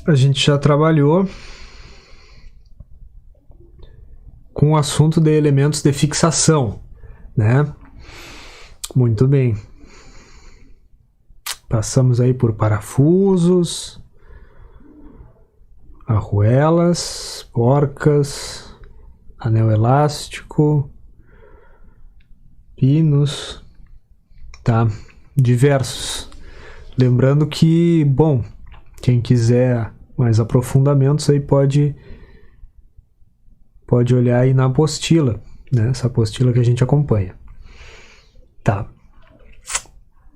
a gente já trabalhou com o assunto de elementos de fixação, né? Muito bem. Passamos aí por parafusos, arruelas, porcas, anel elástico, pinos, tá? Diversos. Lembrando que, bom, quem quiser mais aprofundamentos aí pode olhar aí na apostila, né? Essa apostila que a gente acompanha. Tá.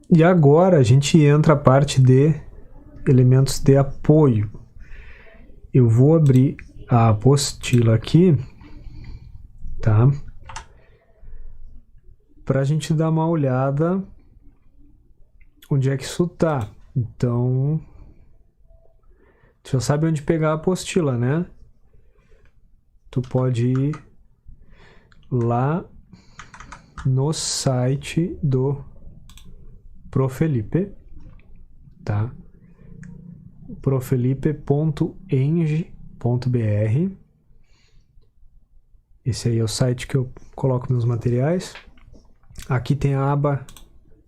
E agora a gente entra a parte de elementos de apoio. Eu vou abrir a apostila aqui, tá? Para a gente dar uma olhada onde é que isso tá. Então, tu já sabe onde pegar a apostila, né? Tu pode ir lá no site do Profelipe, tá? profelipe.eng.br. Esse aí é o site que eu coloco meus materiais. Aqui tem a aba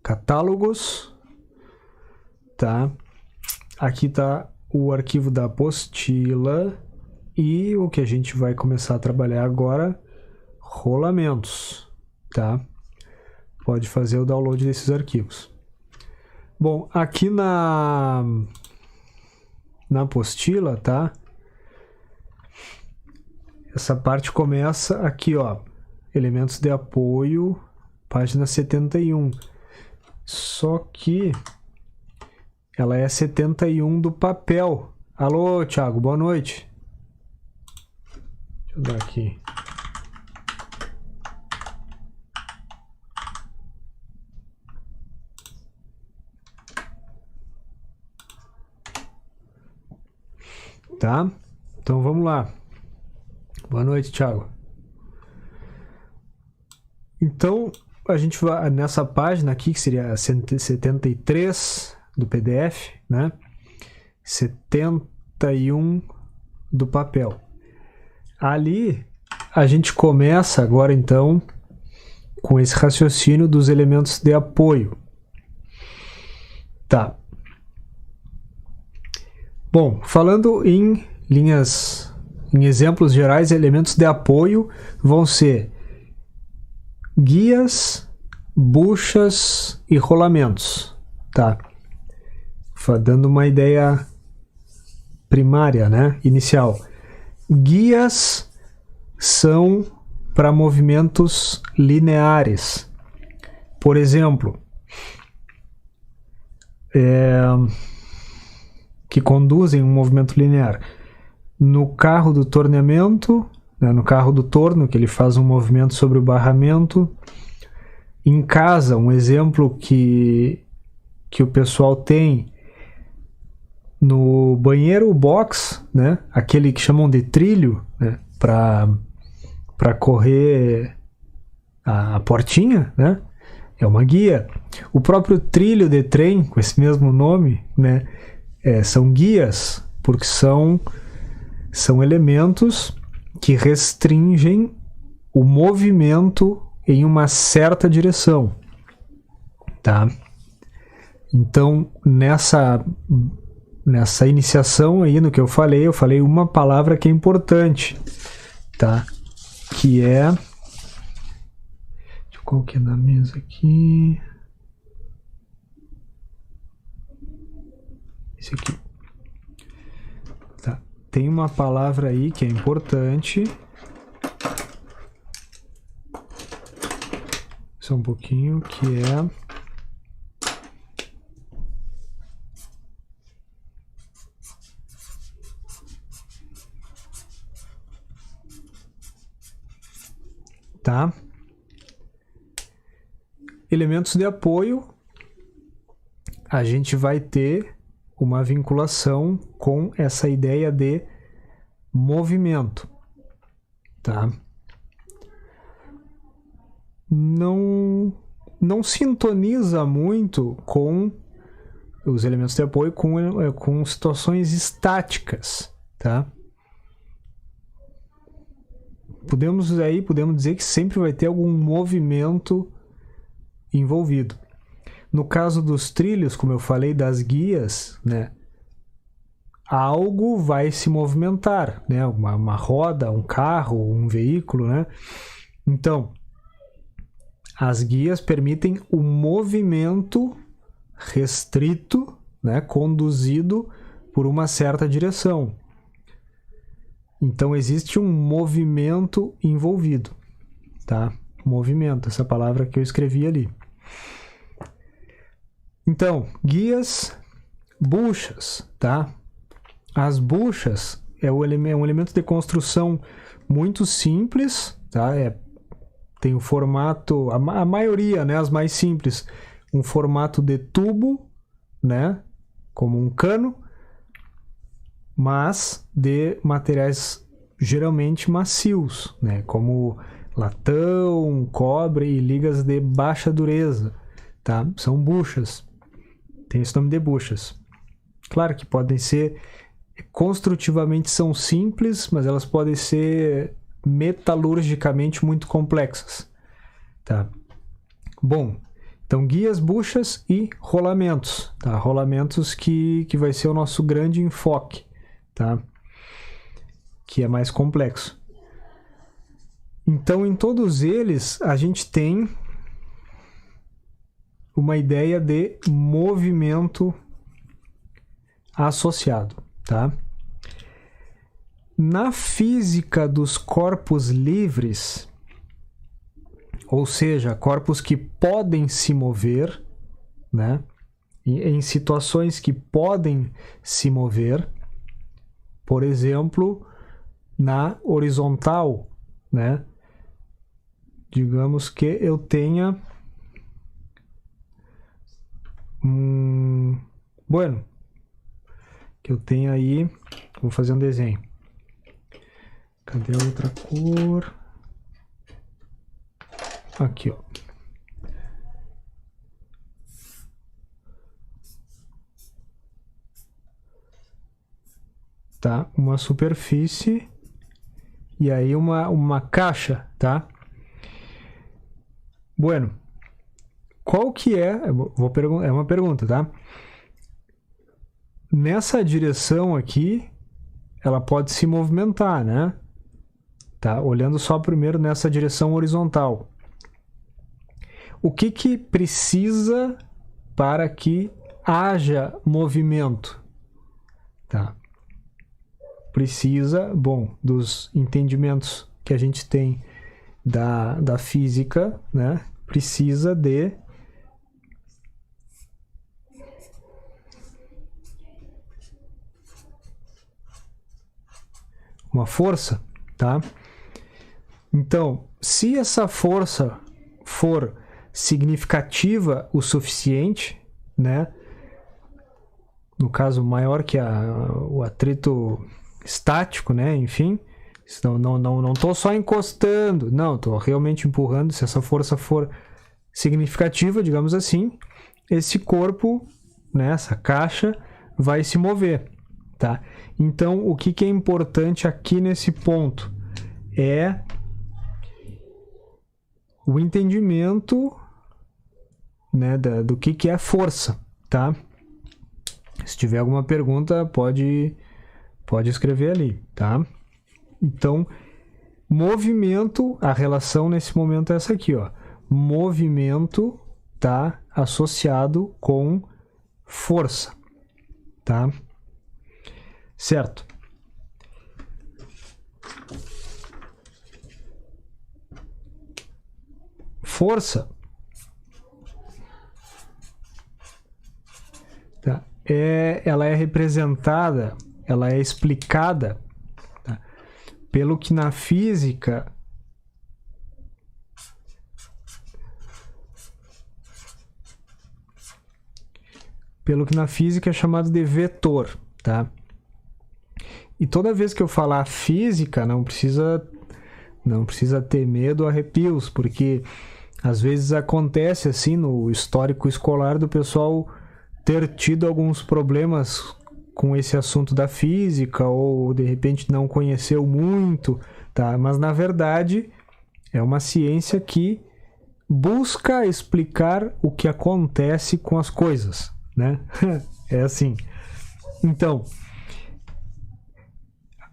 Catálogos, tá? Aqui tá o arquivo da apostila e o que a gente vai começar a trabalhar agora, rolamentos, tá? Pode fazer o download desses arquivos. Bom, aqui na apostila, tá? Essa parte começa aqui, ó, elementos de apoio, página 71. Só que ela é 71 do papel. Alô, Thiago, boa noite. Deixa eu dar aqui. Tá? Então vamos lá. Boa noite, Thiago. Então, a gente vai nessa página aqui, que seria a 73 do PDF, né? 71 do papel. Ali, a gente começa agora, então, com esse raciocínio dos elementos de apoio. Tá. Bom, falando em exemplos gerais, elementos de apoio vão ser guias, buchas e rolamentos, tá? Dando uma ideia primária, né? Inicial. Guias são para movimentos lineares. Por exemplo, que conduzem um movimento linear. No carro do torneamento, né, no carro do torno, que ele faz um movimento sobre o barramento. Em casa, um exemplo que o pessoal tem no banheiro box, né, aquele que chamam de trilho, né, para correr a portinha, né, é uma guia. O próprio trilho de trem, com esse mesmo nome, né, são guias, porque são elementos que restringem o movimento em uma certa direção, tá? Então, nessa iniciação aí no que eu falei uma palavra que é importante, tá? Que é... Deixa eu colocar na mesa aqui... Esse aqui. Tá. Tem uma palavra aí que é importante. Só um pouquinho, que é... Tá? Elementos de apoio, a gente vai ter uma vinculação com essa ideia de movimento, tá? Não sintoniza muito com os elementos de apoio com situações estáticas, tá? Podemos dizer que sempre vai ter algum movimento envolvido. No caso dos trilhos, como eu falei, das guias, né? Algo vai se movimentar, né? Uma roda, um carro, um veículo, né? Então, as guias permitem o movimento restrito, né? Conduzido por uma certa direção. Então, existe um movimento envolvido, tá? Movimento, essa palavra que eu escrevi ali. Então, guias, buchas, tá? As buchas é um elemento de construção muito simples, tá? Tem o formato, a maioria, né, as mais simples, um formato de tubo, né, como um cano, mas de materiais geralmente macios, né, como latão, cobre e ligas de baixa dureza, tá? São buchas, tem esse nome de buchas. Claro que podem ser, construtivamente são simples, mas elas podem ser metalurgicamente muito complexas, tá? Bom, então guias, buchas e rolamentos, tá? Rolamentos que vai ser o nosso grande enfoque, tá? Que é mais complexo. Então, em todos eles, a gente tem uma ideia de movimento associado, tá? Na física dos corpos livres, ou seja, corpos que podem se mover, né? Em situações que podem se mover, por exemplo, na horizontal, né? Digamos que eu tenha que eu tenha aí, vou fazer um desenho. Cadê a outra cor? Aqui, ó. Tá? Uma superfície e aí uma caixa, tá? Bueno, qual que é... é uma pergunta, tá? Nessa direção aqui, ela pode se movimentar, né? Tá? Olhando só primeiro nessa direção horizontal. O que precisa para que haja movimento? Tá? Precisa, dos entendimentos que a gente tem da física, né? Precisa de uma força, tá? Então, se essa força for significativa o suficiente, né? No caso, maior que o atrito estático, né? Enfim, não estou só encostando, não, estou realmente empurrando. Se essa força for significativa, digamos assim, esse corpo, né, essa caixa, vai se mover, tá? Então, o que é importante aqui nesse ponto é o entendimento, né, do que é força, tá? Se tiver alguma pergunta, pode escrever ali, tá? Então, movimento, a relação nesse momento é essa aqui, ó. Movimento tá associado com força, tá? Certo? Força tá? Ela é representada, ela é explicada, tá? Pelo que na física é chamado de vetor, tá? E toda vez que eu falar física, não precisa ter medo, arrepios, porque às vezes acontece assim no histórico escolar do pessoal ter tido alguns problemas com esse assunto da física, ou de repente não conheceu muito, tá? Mas na verdade é uma ciência que busca explicar o que acontece com as coisas, né? É assim. Então,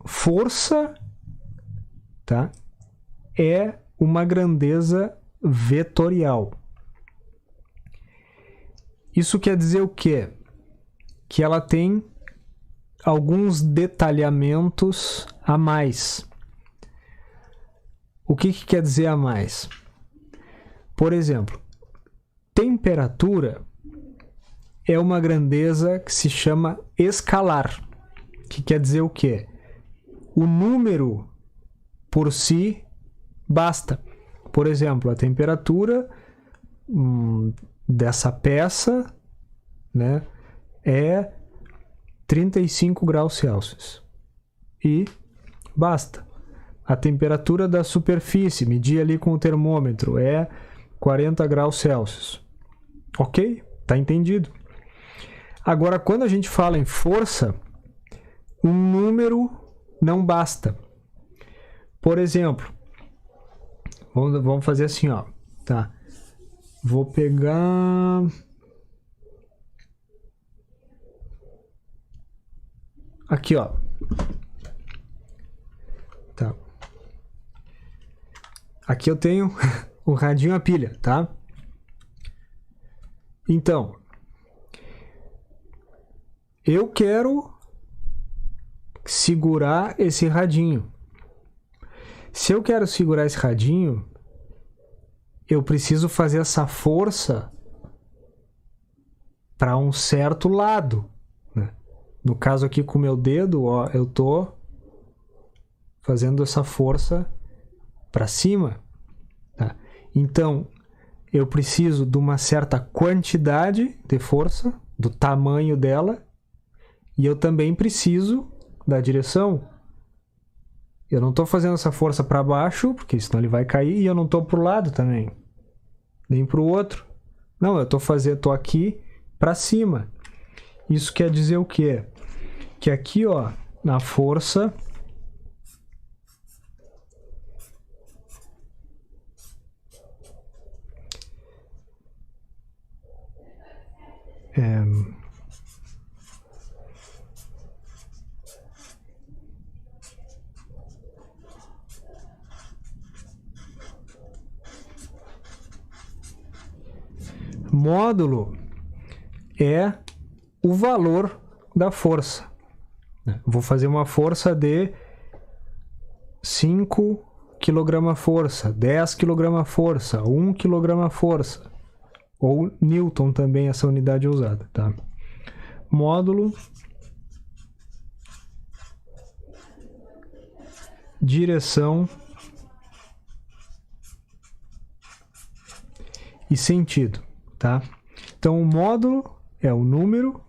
força, tá? É uma grandeza vetorial. Isso quer dizer o quê? Que ela tem alguns detalhamentos a mais. O que quer dizer a mais? Por exemplo, temperatura é uma grandeza que se chama escalar, que quer dizer o quê? O número por si basta. Por exemplo, a temperatura dessa peça, né, é 35 graus Celsius. E basta. A temperatura da superfície, medir ali com o termômetro, é 40 graus Celsius. Ok? Tá entendido? Agora, quando a gente fala em força, um número não basta. Por exemplo, vamos fazer assim, ó. Tá. Vou pegar... Aqui, ó. Tá. Aqui eu tenho o radinho a pilha, tá? Então, eu quero segurar esse radinho. Se eu quero segurar esse radinho, eu preciso fazer essa força para um certo lado, né? No caso aqui com o meu dedo, ó, eu tô fazendo essa força para cima, tá? Então, eu preciso de uma certa quantidade de força, do tamanho dela, e eu também preciso da direção. Eu não estou fazendo essa força para baixo, porque senão ele vai cair, e eu não estou para o lado também, nem para o outro. Não, eu estou aqui para cima. Isso quer dizer o quê? Que aqui, ó, na força, módulo é o valor da força. Vou fazer uma força de 5 kg força, 10 kg força, 1 kg força. Ou Newton também, essa unidade é usada, tá? Módulo direção e sentido, tá? Então, o módulo é o número,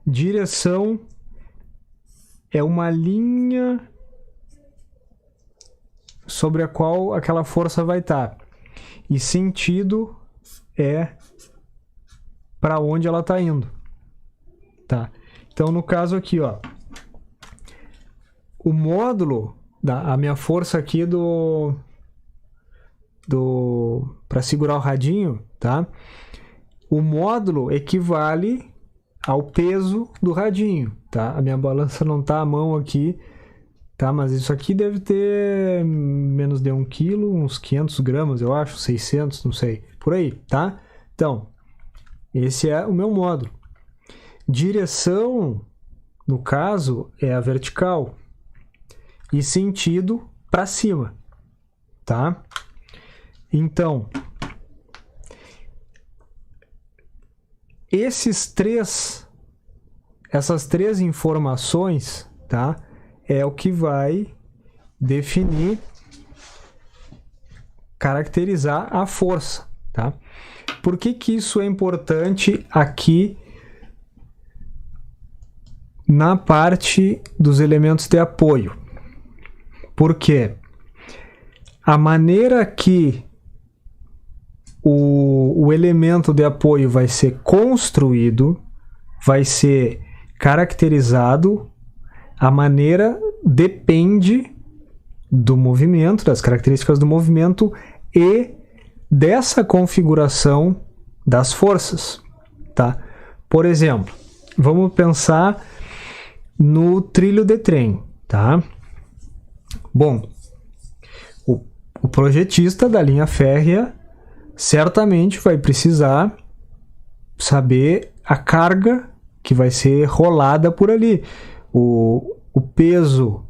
direção é uma linha sobre a qual aquela força vai estar, e sentido é para onde ela está indo, tá? Então, no caso aqui, ó, o módulo a minha força aqui para segurar o radinho, tá? O módulo equivale ao peso do radinho, tá? A minha balança não tá à mão aqui, tá? Mas isso aqui deve ter menos de 1 kg, uns 500 gramas, eu acho, 600, não sei, por aí, tá? Então, esse é o meu módulo. Direção, no caso, é a vertical, e sentido para cima, tá? Então, essas três informações, tá? É o que vai definir, caracterizar a força, tá? Por que que isso é importante aqui na parte dos elementos de apoio? Porque a maneira que o elemento de apoio vai ser construído, vai ser caracterizado, a maneira depende do movimento, das características do movimento e dessa configuração das forças, tá? Por exemplo, vamos pensar no trilho de trem, tá? Bom, o projetista da linha férrea certamente vai precisar saber a carga que vai ser rolada por ali, o peso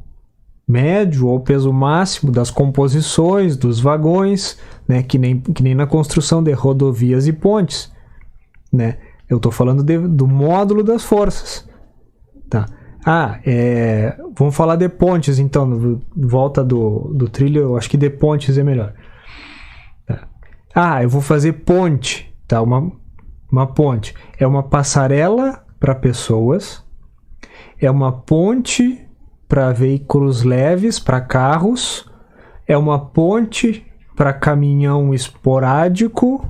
médio ou peso máximo das composições, dos vagões, né? Que nem na construção de rodovias e pontes, né? Eu estou falando do módulo das forças, tá? Vamos falar de pontes, então, volta do trilho, eu acho que de pontes é melhor. Eu vou fazer ponte, tá? Uma ponte é uma passarela para pessoas, é uma ponte para veículos leves, para carros, é uma ponte para caminhão esporádico,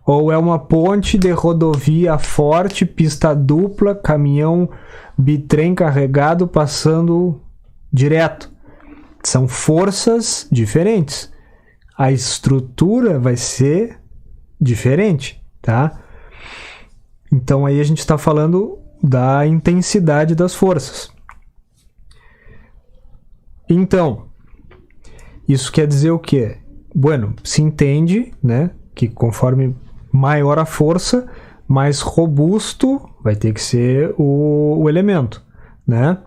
ou é uma ponte de rodovia forte, pista dupla, caminhão bitrem carregado passando direto. São forças diferentes. A estrutura vai ser diferente, tá? Então aí a gente está falando da intensidade das forças. Então, isso quer dizer o quê? Bueno, se entende, né, que conforme maior a força, mais robusto vai ter que ser o elemento, né?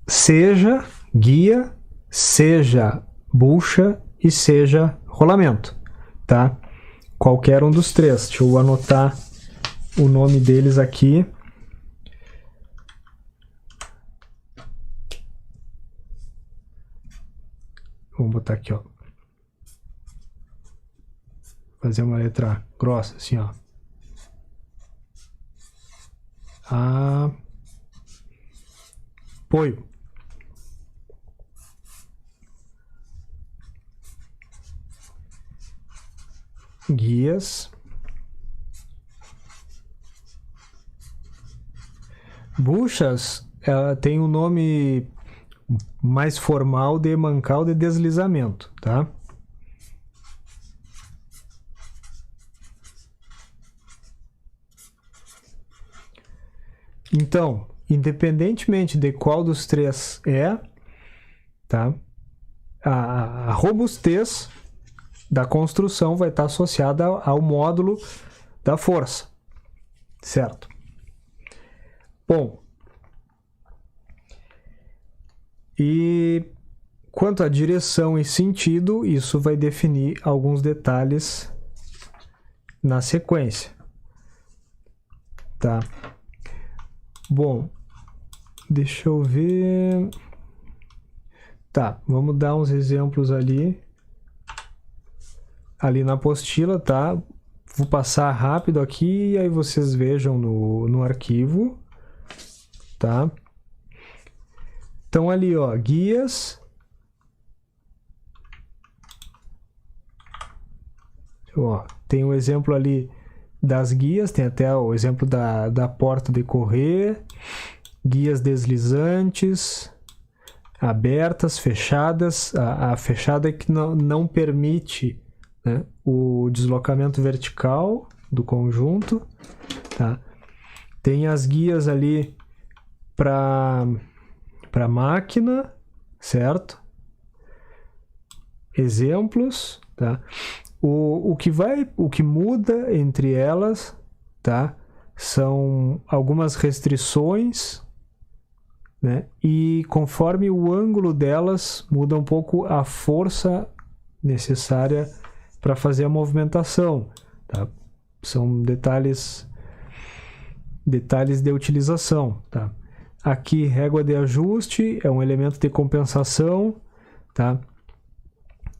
Seja guia, seja bucha e seja rolamento, tá? Qualquer um dos três. Deixa eu anotar o nome deles aqui. Vamos botar aqui, ó. Fazer uma letra grossa, assim, ó. Apoio. Guias. Buchas, ela tem um nome mais formal de mancal de deslizamento, tá? Então, independentemente de qual dos três é, tá? A robustez da construção vai estar associada ao módulo da força, certo? Bom, e quanto à direção e sentido, isso vai definir alguns detalhes na sequência, tá? Bom, deixa eu ver. Tá, vamos dar uns exemplos ali na apostila, tá? Vou passar rápido aqui e aí vocês vejam no arquivo, tá? Então ali, ó, guias. Ó, tem um exemplo ali das guias, tem até o exemplo da porta de correr, guias deslizantes, abertas, fechadas. A fechada é que não permite, né, o deslocamento vertical do conjunto, tá? Tem as guias ali para máquina, certo? Exemplos, tá? O que muda entre elas, tá? São algumas restrições, né? E conforme o ângulo delas, muda um pouco a força necessária para fazer a movimentação, tá? São detalhes de utilização, tá? Aqui, régua de ajuste é um elemento de compensação, tá?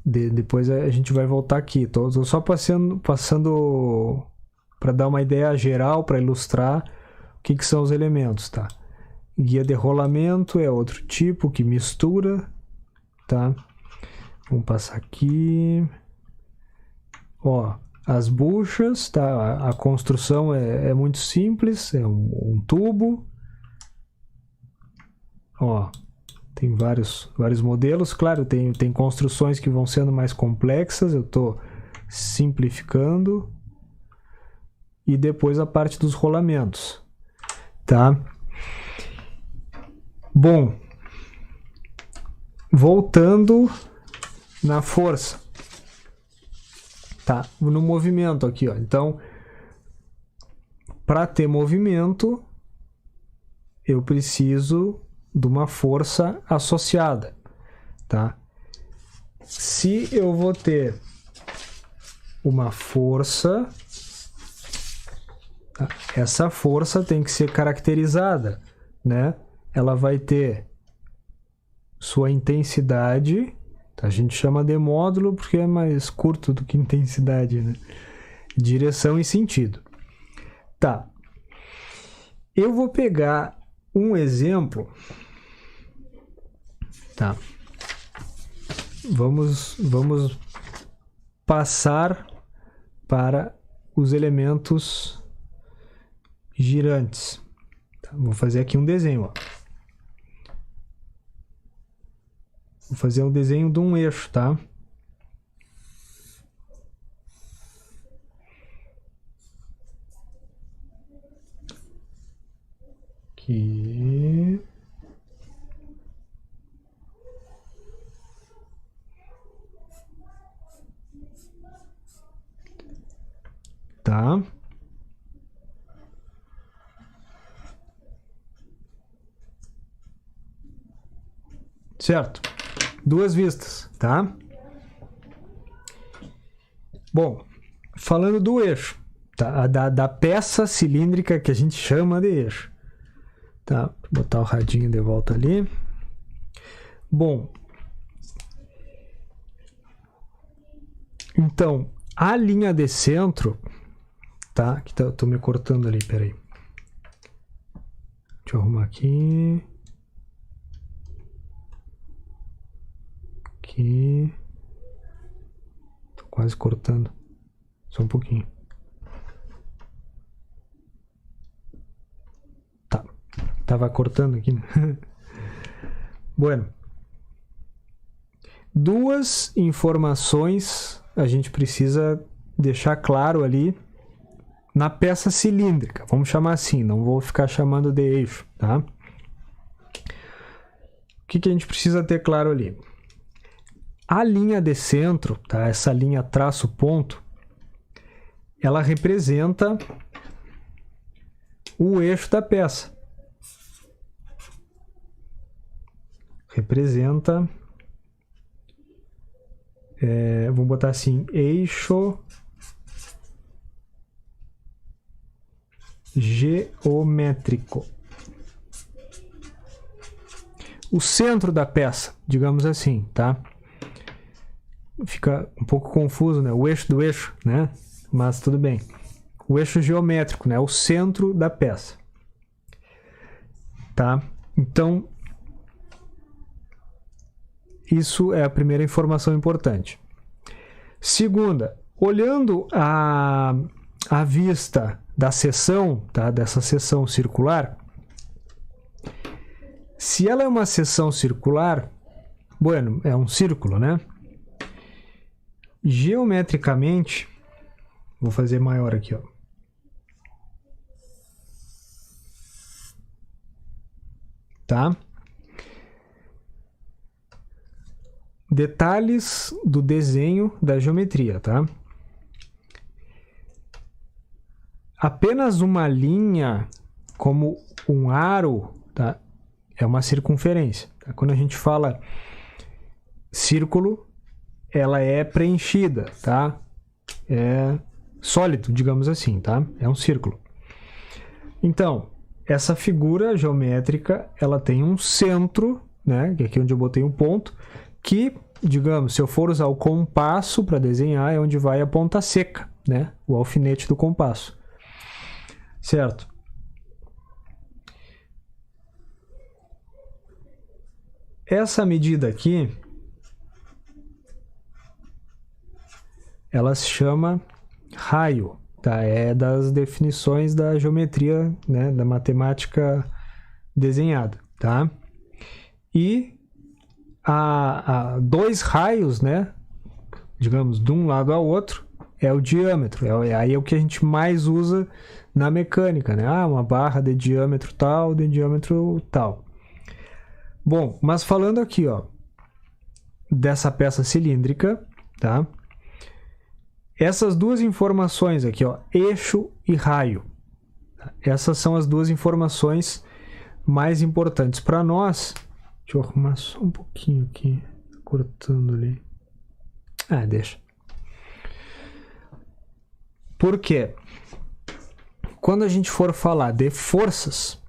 Depois a gente vai voltar aqui. Tô só passando para dar uma ideia geral, para ilustrar o que são os elementos, tá? Guia de rolamento é outro tipo que mistura, tá? Vamos passar aqui. Ó, as buchas, tá? A construção é muito simples, é um tubo. Ó, tem vários modelos. Claro, tem construções que vão sendo mais complexas, eu estou simplificando. E depois a parte dos rolamentos, tá? Bom, voltando na força, tá? No movimento aqui, ó. Então, para ter movimento, eu preciso de uma força associada, tá? Se eu vou ter uma força, tá? Essa força tem que ser caracterizada, né? Ela vai ter sua intensidade, tá? A gente chama de módulo porque é mais curto do que intensidade, né? Direção e sentido. Tá. Eu vou pegar um exemplo, tá? Vamos passar para os elementos girantes. Tá? Vou fazer aqui um desenho, ó. Vou fazer um desenho de um eixo, tá? Aqui. Tá? Certo? Duas vistas, tá? Bom, falando do eixo, tá? Da peça cilíndrica que a gente chama de eixo. Tá? Vou botar o radinho de volta ali. Bom, então, a linha de centro, tá? Que eu tô me cortando ali, peraí. Deixa eu arrumar aqui. Aqui. Tô quase cortando. Só um pouquinho. Tá. Tava cortando aqui, né? Bueno. Duas informações a gente precisa deixar claro ali na peça cilíndrica. Vamos chamar assim, não vou ficar chamando de eixo, tá? O que a gente precisa ter claro ali? A linha de centro, tá? Essa linha traço ponto, ela representa o eixo da peça. Representa, vou botar assim, eixo geométrico. O centro da peça, digamos assim, tá? Fica um pouco confuso, né? O eixo do eixo, né? Mas tudo bem. O eixo geométrico, né? O centro da peça. Tá? Então, isso é a primeira informação importante. Segunda, olhando a vista da seção, tá? Dessa seção circular, se ela é uma seção circular, bueno, é um círculo, né? Geometricamente, vou fazer maior aqui, ó. Tá? Detalhes do desenho da geometria, tá? Apenas uma linha, como um aro, tá? É uma circunferência. Tá? Quando a gente fala círculo, ela é preenchida, tá? É sólido, digamos assim, tá? É um círculo. Então, essa figura geométrica, ela tem um centro, né? Que é aqui onde eu botei um ponto, que, digamos, se eu for usar o compasso para desenhar, é onde vai a ponta seca, né? O alfinete do compasso. Certo? Essa medida aqui ela se chama raio, tá? É das definições da geometria, né, da matemática desenhada, tá? E dois raios, né, digamos, de um lado ao outro, é o diâmetro. Aí é o que a gente mais usa na mecânica, né? Uma barra de diâmetro tal, de diâmetro tal. Bom, mas falando aqui, ó, dessa peça cilíndrica, tá? Essas duas informações aqui, ó, eixo e raio. Essas são as duas informações mais importantes para nós. Deixa eu arrumar só um pouquinho aqui, cortando ali. Deixa. Por quê? Quando a gente for falar de forças,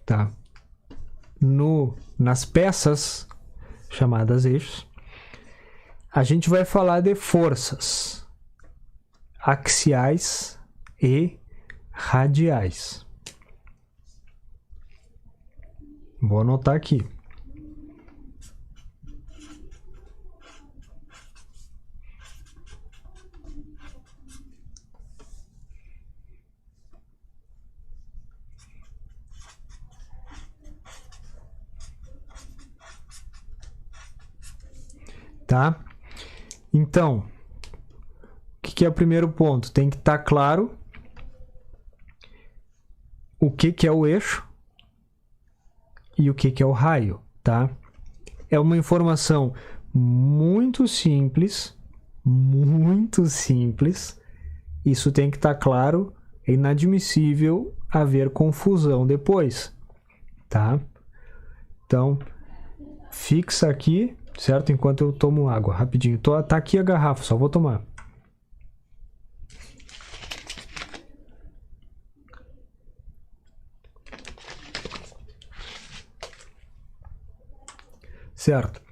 tá? Nas peças chamadas eixos, a gente vai falar de forças axiais e radiais. Vou anotar aqui. Tá? Então, o que é o primeiro ponto? Tem que estar claro o que é o eixo e o que é o raio, tá? É uma informação muito simples, Isso tem que estar claro, é inadmissível haver confusão depois, tá? Então, fixa aqui, certo? Enquanto eu tomo água, rapidinho. Tá aqui a garrafa, só vou tomar. Certo?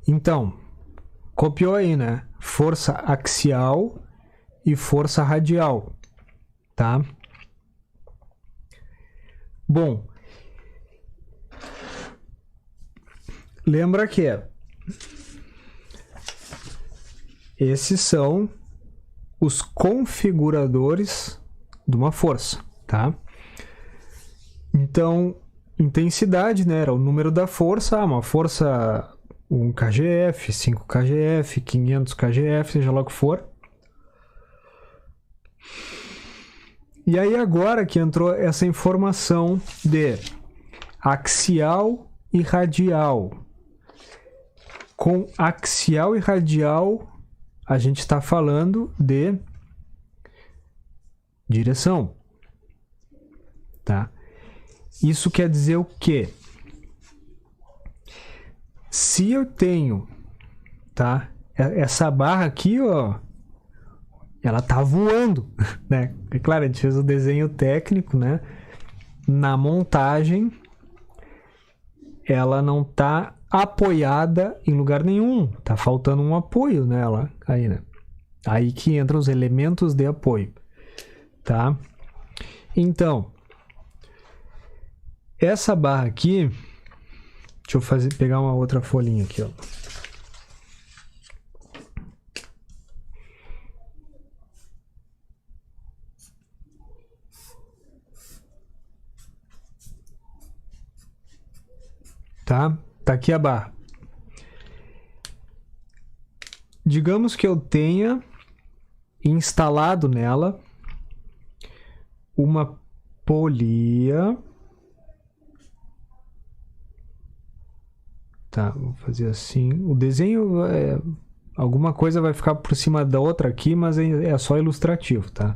Então, copiou aí, né? Força axial e força radial, tá? Bom, lembra que esses são os configuradores de uma força, tá? Então, intensidade, né? Era o número da força, uma força 1 kgf, 5 kgf, 500 kgf, seja lá o que for. E aí agora que entrou essa informação de axial e radial. Com axial e radial, a gente está falando de direção, tá? Isso quer dizer o quê? Se eu tenho, tá? Essa barra aqui, ó, ela tá voando, né? É claro, a gente fez o desenho técnico, né? Na montagem, ela não tá apoiada em lugar nenhum. Tá faltando um apoio nela aí, né? Aí que entram os elementos de apoio, tá? Então, essa barra aqui, deixa eu pegar uma outra folhinha aqui, ó. Tá? Tá aqui a barra. Digamos que eu tenha instalado nela uma polia. Tá, vou fazer assim. O desenho, alguma coisa vai ficar por cima da outra aqui, mas é só ilustrativo, tá?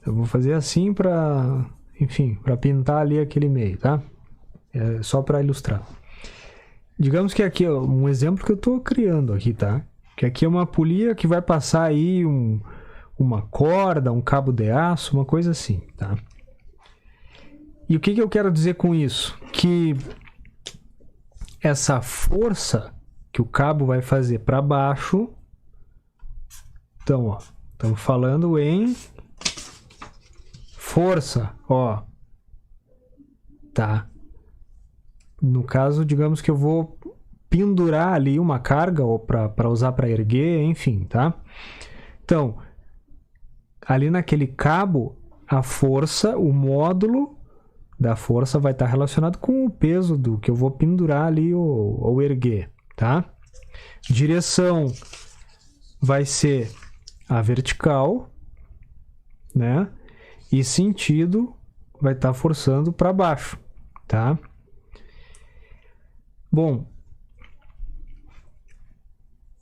Eu vou fazer assim para, enfim, para pintar ali aquele meio, tá? É só para ilustrar. Digamos que aqui é um exemplo que eu estou criando aqui, tá? Que aqui é uma polia que vai passar aí uma corda, um cabo de aço, uma coisa assim, tá? E o que eu quero dizer com isso? Que essa força que o cabo vai fazer para baixo, então, ó, estamos falando em força, ó, tá? No caso, digamos que eu vou pendurar ali uma carga ou para usar para erguer, enfim, tá? Então, ali naquele cabo, a força, o módulo da força vai estar relacionado com o peso do que eu vou pendurar ali ou erguer, tá? Direção vai ser a vertical, né? E sentido vai estar forçando para baixo, tá? Bom,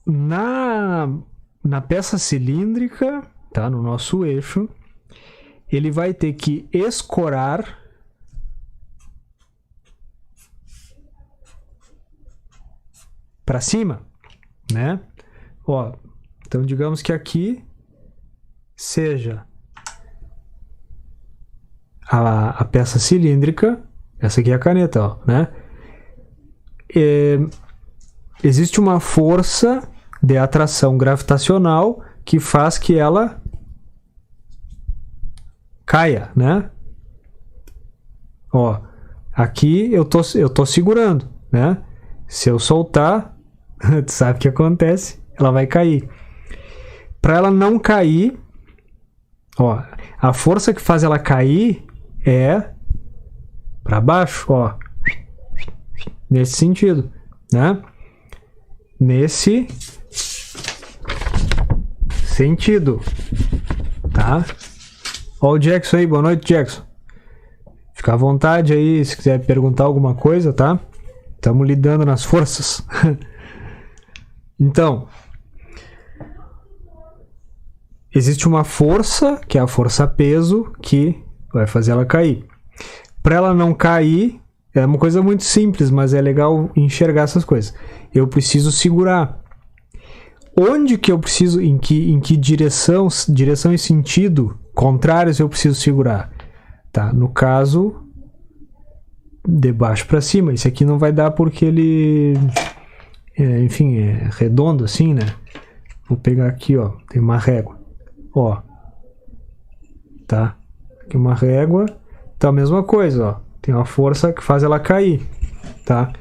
na peça cilíndrica, tá? No nosso eixo, ele vai ter que escorar para cima, né? Ó, então digamos que aqui seja a peça cilíndrica, essa aqui é a caneta, ó, né? Existe uma força de atração gravitacional que faz que ela caia, né? Ó, aqui eu tô segurando, né? Se eu soltar, tu sabe o que acontece? Ela vai cair. Para ela não cair, ó, a força que faz ela cair é para baixo, ó. Nesse sentido, né? Nesse sentido, tá? Ó o Jackson aí, boa noite, Jackson. Fica à vontade aí se quiser perguntar alguma coisa, tá? Estamos lidando nas forças. Então, existe uma força, que é a força-peso, que vai fazer ela cair. Para ela não cair, é uma coisa muito simples, mas é legal enxergar essas coisas. Eu preciso segurar. Onde que eu preciso, em que direção e sentido contrários eu preciso segurar? Tá? No caso, de baixo para cima. Esse aqui não vai dar porque ele, enfim, é redondo assim, né? Vou pegar aqui, ó, tem uma régua. Ó, tá? Aqui uma régua. Então a mesma coisa, ó. Tem uma força que faz ela cair, tá?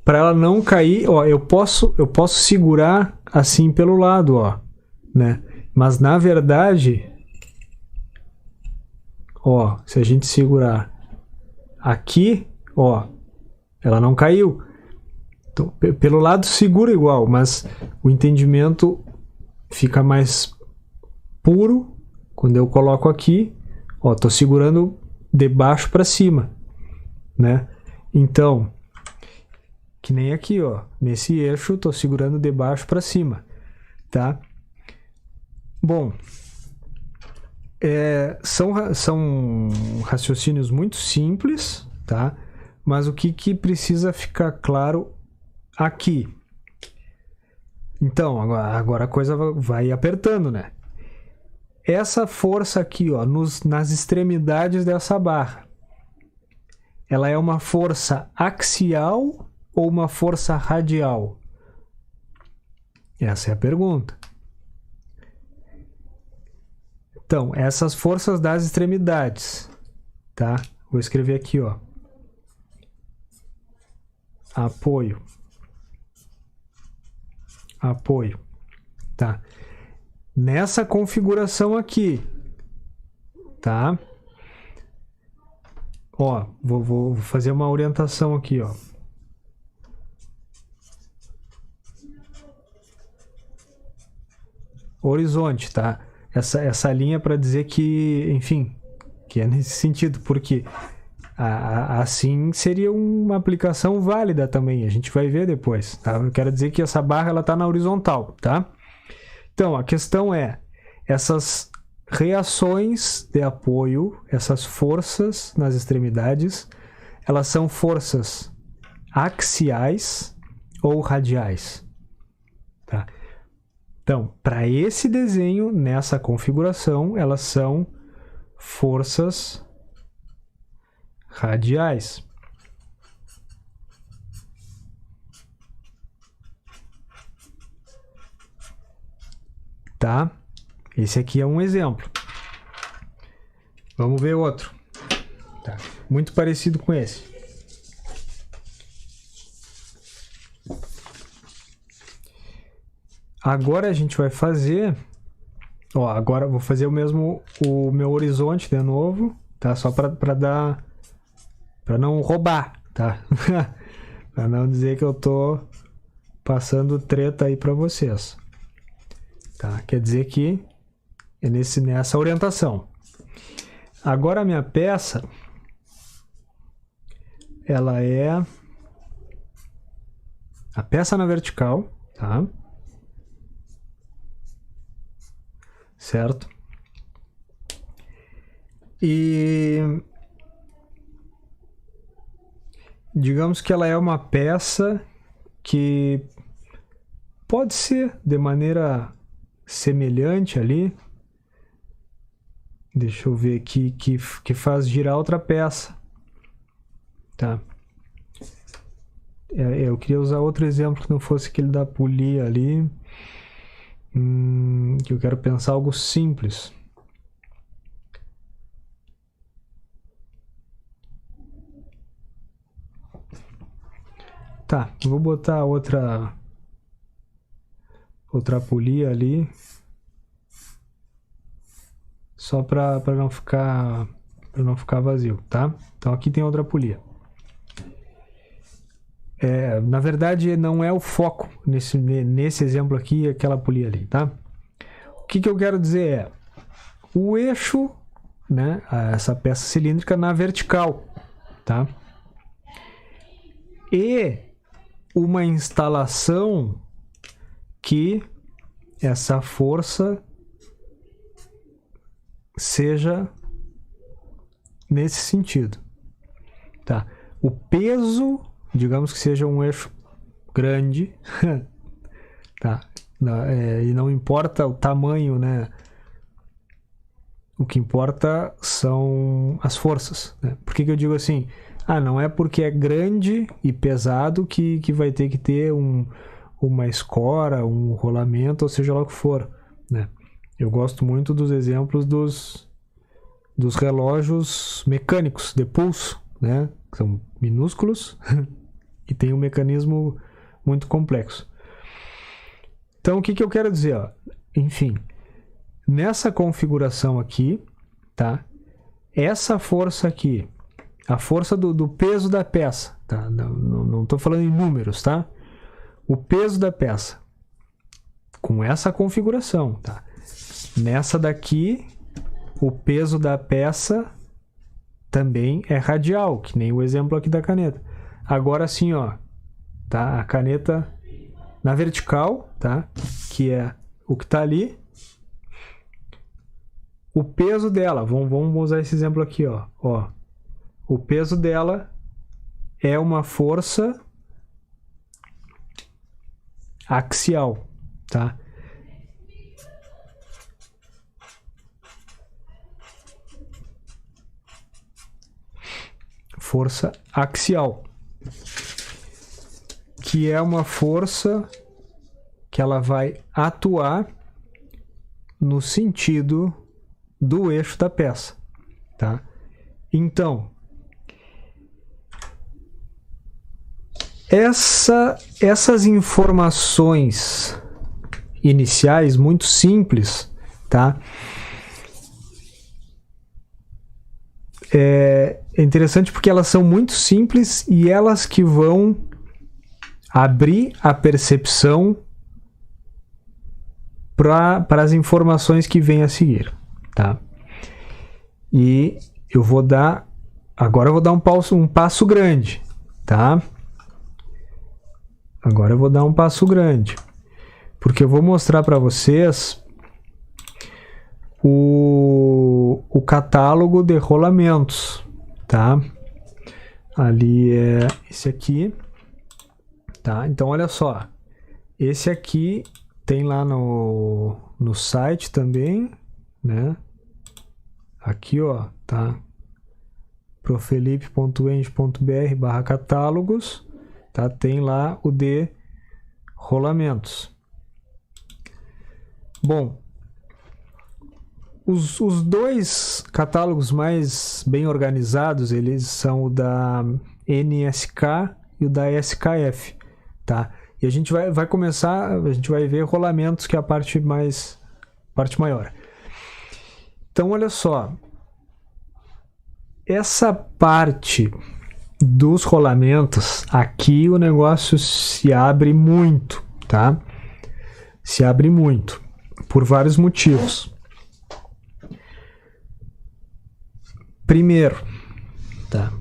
Para ela não cair, ó, eu posso segurar assim pelo lado, ó, né? Mas na verdade, ó, se a gente segurar aqui, ó, ela não caiu. Então, pelo lado segura igual, mas o entendimento fica mais puro quando eu coloco aqui, ó, tô segurando de baixo para cima, né? Então, que nem aqui, ó, nesse eixo tô segurando de baixo para cima, tá? Bom, são raciocínios muito simples, tá? Mas o que precisa ficar claro aqui? Então, agora a coisa vai apertando, né? Essa força aqui, ó, nas extremidades dessa barra, ela é uma força axial ou uma força radial? Essa é a pergunta. Então, essas forças das extremidades, tá? Vou escrever aqui, ó. Apoio. Apoio. Tá? Nessa configuração aqui, tá? Ó, vou fazer uma orientação aqui, ó. Horizonte, tá? Essa linha para dizer que, enfim, que é nesse sentido, porque assim seria uma aplicação válida também, a gente vai ver depois, tá? Eu quero dizer que essa barra ela tá na horizontal, tá? Então, a questão é, essas reações de apoio, essas forças nas extremidades, elas são forças axiais ou radiais, tá? Então, para esse desenho, nessa configuração, elas são forças radiais. Tá? Esse aqui é um exemplo. Vamos ver outro. Tá. Muito parecido com esse. Agora a gente vai fazer... Ó, agora eu vou fazer o mesmo, o meu horizonte de novo, tá? Só para dar... para não roubar, tá? Para não dizer que eu tô passando treta aí para vocês. Tá? Quer dizer que é nessa orientação. Agora a minha peça, ela é a peça na vertical, tá? Certo? E digamos que ela é uma peça que pode ser de maneira semelhante ali. Deixa eu ver aqui, que faz girar outra peça. Tá? Eu queria usar outro exemplo que não fosse aquele da polia ali. Que eu quero pensar algo simples. Tá, eu vou botar outra polia ali. Só para não ficar vazio, tá? Então aqui tem outra polia. Na verdade não é o foco nesse exemplo aqui, aquela polia ali, tá? O que eu quero dizer é o eixo, né, essa peça cilíndrica na vertical, tá? E uma instalação que essa força seja nesse sentido, tá? O peso, digamos que seja um eixo grande, tá? E não importa o tamanho, né? O que importa são as forças, né? Por que eu digo assim? Não é porque é grande e pesado que vai ter que ter uma escora, um rolamento, ou seja lá o que for, né? Eu gosto muito dos exemplos dos relógios mecânicos de pulso, né? Que são minúsculos e tem um mecanismo muito complexo. Então, o que eu quero dizer? Ó? Enfim, nessa configuração aqui, tá? Essa força aqui, a força do peso da peça, tá? Não estou falando em números, tá? O peso da peça com essa configuração, tá? Nessa daqui, o peso da peça também é radial, que nem o exemplo aqui da caneta. Agora sim, ó, tá? A caneta na vertical, tá? Que é o que tá ali. O peso dela, vamos usar esse exemplo aqui, ó. O peso dela é uma força axial, tá? Força axial, que é uma força que ela vai atuar no sentido do eixo da peça, tá? Então, essas informações iniciais muito simples, tá? É interessante porque elas são muito simples e elas que vão abrir a percepção para as informações que vêm a seguir, tá? E eu vou dar... Agora eu vou dar um passo grande, tá? Agora eu vou dar um passo grande. Porque eu vou mostrar para vocês o catálogo de rolamentos, tá? Ali é esse aqui, tá? Então olha só, esse aqui tem lá no site também, né? Aqui, ó, tá? profelipe.eng.br/catálogos, tá? Tem lá o de rolamentos. Bom, Os dois catálogos mais bem organizados, eles são o da NSK e o da SKF, tá? E a gente vai começar, a gente vai ver rolamentos, que é a parte maior. Então, olha só. Essa parte dos rolamentos, aqui o negócio se abre muito, tá? Se abre muito, por vários motivos. Primeiro, tá?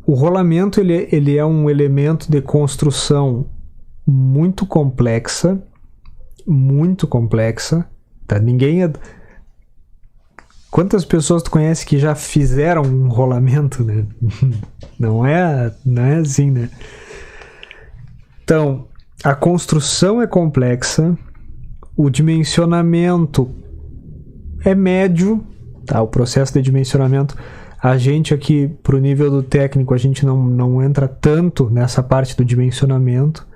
O rolamento ele é um elemento de construção muito complexa, tá? Quantas pessoas tu conhece que já fizeram um rolamento, né? Não é assim, né? Então, a construção é complexa, o dimensionamento é médio, tá? O processo de dimensionamento, a gente aqui, pro nível do técnico, a gente não entra tanto nessa parte do dimensionamento,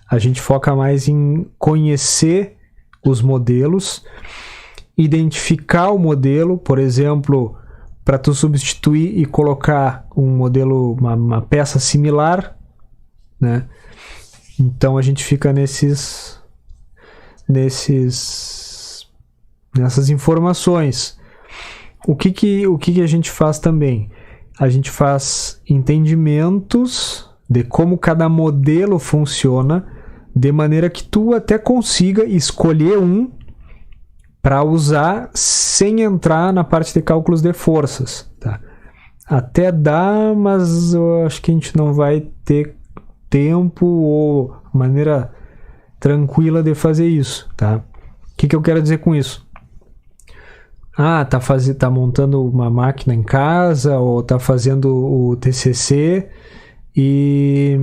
a gente foca mais em conhecer os modelos, identificar o modelo, por exemplo, para tu substituir e colocar um modelo, uma peça similar, né? Então a gente fica nessas informações. O que a gente faz também? A gente faz entendimentos de como cada modelo funciona, de maneira que tu até consiga escolher um para usar sem entrar na parte de cálculos de forças, tá? Até dá, mas eu acho que a gente não vai ter tempo ou maneira tranquila de fazer isso, tá? O que eu quero dizer com isso? Tá montando uma máquina em casa ou tá fazendo o TCC e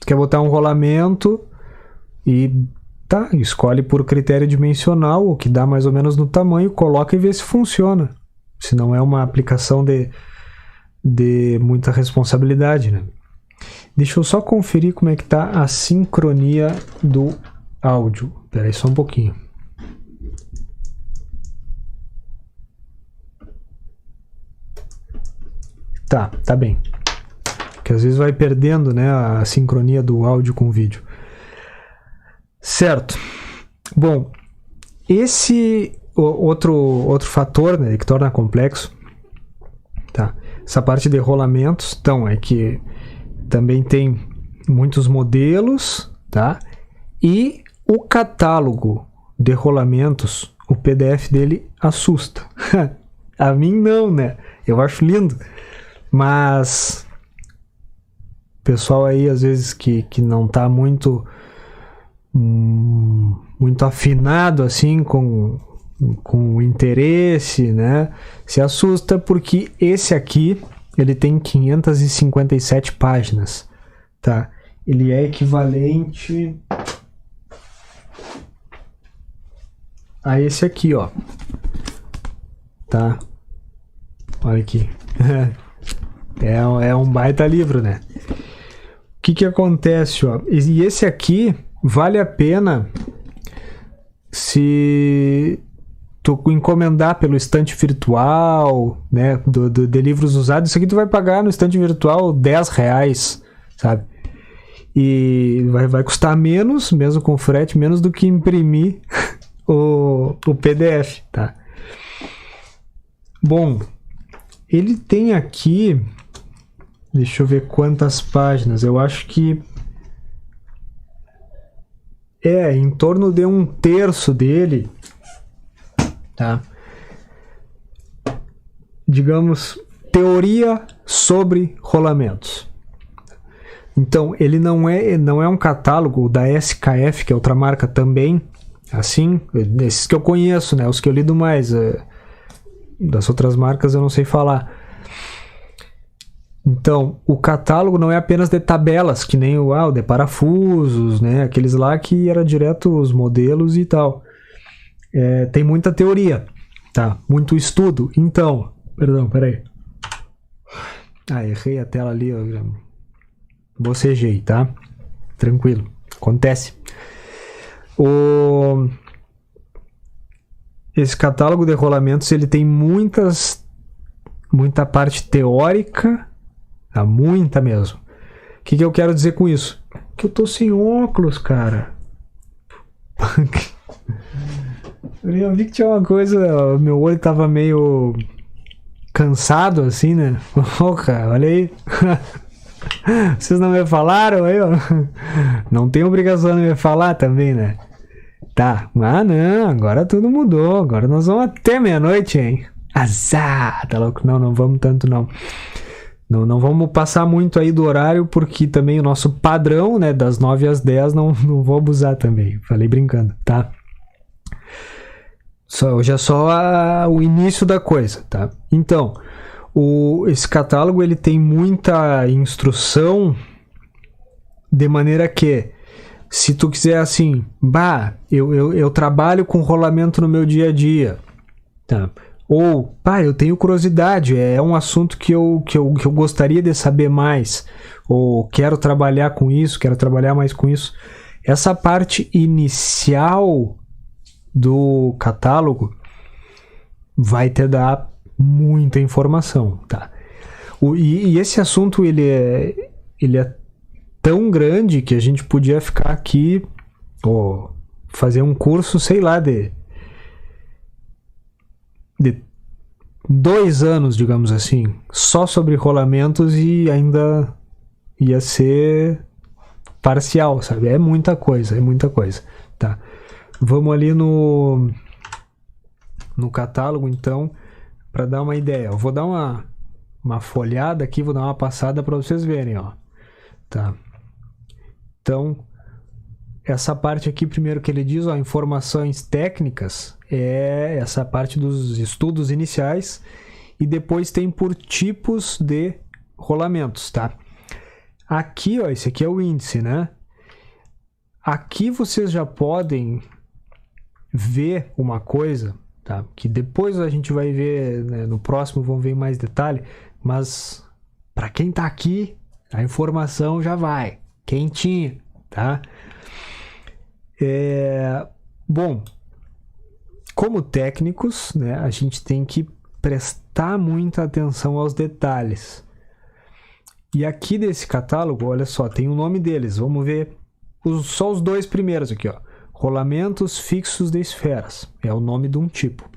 quer botar um rolamento e escolhe por critério dimensional o que dá mais ou menos no tamanho, coloca e vê se funciona. Se não é uma aplicação de muita responsabilidade, né? Deixa eu só conferir como é que tá a sincronia do áudio. Espera aí só um pouquinho. Tá bem. Porque às vezes vai perdendo, né, a sincronia do áudio com o vídeo. Certo. Bom, esse outro fator, né, que torna complexo, tá? Essa parte de rolamentos, então, é que também tem muitos modelos, tá? E o catálogo de rolamentos, o PDF dele assusta. A mim não, né? Eu acho lindo. Mas o pessoal aí, às vezes, que não tá muito afinado assim com o interesse, né, se assusta, porque esse aqui ele tem 557 páginas, tá? Ele é equivalente a esse aqui, ó, tá? Olha aqui. É um baita livro, né? O que acontece, ó? E esse aqui vale a pena se tu encomendar pelo estante virtual, né? De livros usados. Isso aqui tu vai pagar no estante virtual R$10, sabe? E vai custar menos, mesmo com frete, menos do que imprimir o PDF, tá? Bom, ele tem aqui, deixa eu ver quantas páginas, eu acho que em torno de 1/3 dele, tá? Digamos, teoria sobre rolamentos. Então, ele não é um catálogo da SKF, que é outra marca também, assim, esses que eu conheço, né? Os que eu lido mais, das outras marcas eu não sei falar. Então, o catálogo não é apenas de tabelas, que nem o de parafusos, né? Aqueles lá que era direto os modelos e tal. Tem muita teoria, tá? Muito estudo. Então, peraí. Errei a tela ali, ó. Bocejei, tá? Tranquilo, acontece. esse catálogo de rolamentos ele tem muita parte teórica, tá? Muita mesmo. O que eu quero dizer com isso? Que eu tô sem óculos, cara. Eu vi que tinha uma coisa, meu olho tava meio cansado assim, né? Oh, cara, olha aí. Vocês não me falaram aí, ó? Não tem obrigação de me falar também, né? Tá, não, agora tudo mudou. Agora nós vamos até meia-noite, hein? Azar, tá louco? Não vamos tanto, não. Não vamos passar muito aí do horário, porque também o nosso padrão, né, das 9 às 10, não vou abusar também. Falei brincando, tá? Hoje é só o início da coisa, tá? Então, esse catálogo ele tem muita instrução, de maneira que, se tu quiser assim, eu trabalho com rolamento no meu dia a dia, tá? Ou, eu tenho curiosidade, é um assunto que eu gostaria de saber mais, ou quero trabalhar com isso, quero trabalhar mais com isso. Essa parte inicial do catálogo vai te dar muita informação, tá? E esse assunto ele é tão grande que a gente podia ficar aqui ou fazer um curso, sei lá, de 2 anos, digamos assim, só sobre rolamentos, e ainda ia ser parcial, sabe? É muita coisa, tá? Vamos ali no catálogo, então, para dar uma ideia. Eu vou dar uma folhada aqui, vou dar uma passada para vocês verem, ó. Tá? Então, essa parte aqui, primeiro que ele diz, ó, informações técnicas, é essa parte dos estudos iniciais, e depois tem por tipos de rolamentos, tá? Aqui, ó, esse aqui é o índice, né? Aqui vocês já podem ver uma coisa, tá? Que depois a gente vai ver, né, no próximo, vamos ver em mais detalhe, mas para quem tá aqui, a informação já vai quentinha, tá? Bom, como técnicos, né, a gente tem que prestar muita atenção aos detalhes. E aqui desse catálogo, olha só, tem o nome deles. Vamos ver só os 2 primeiros aqui, ó. Rolamentos fixos de esferas. É o nome de um tipo.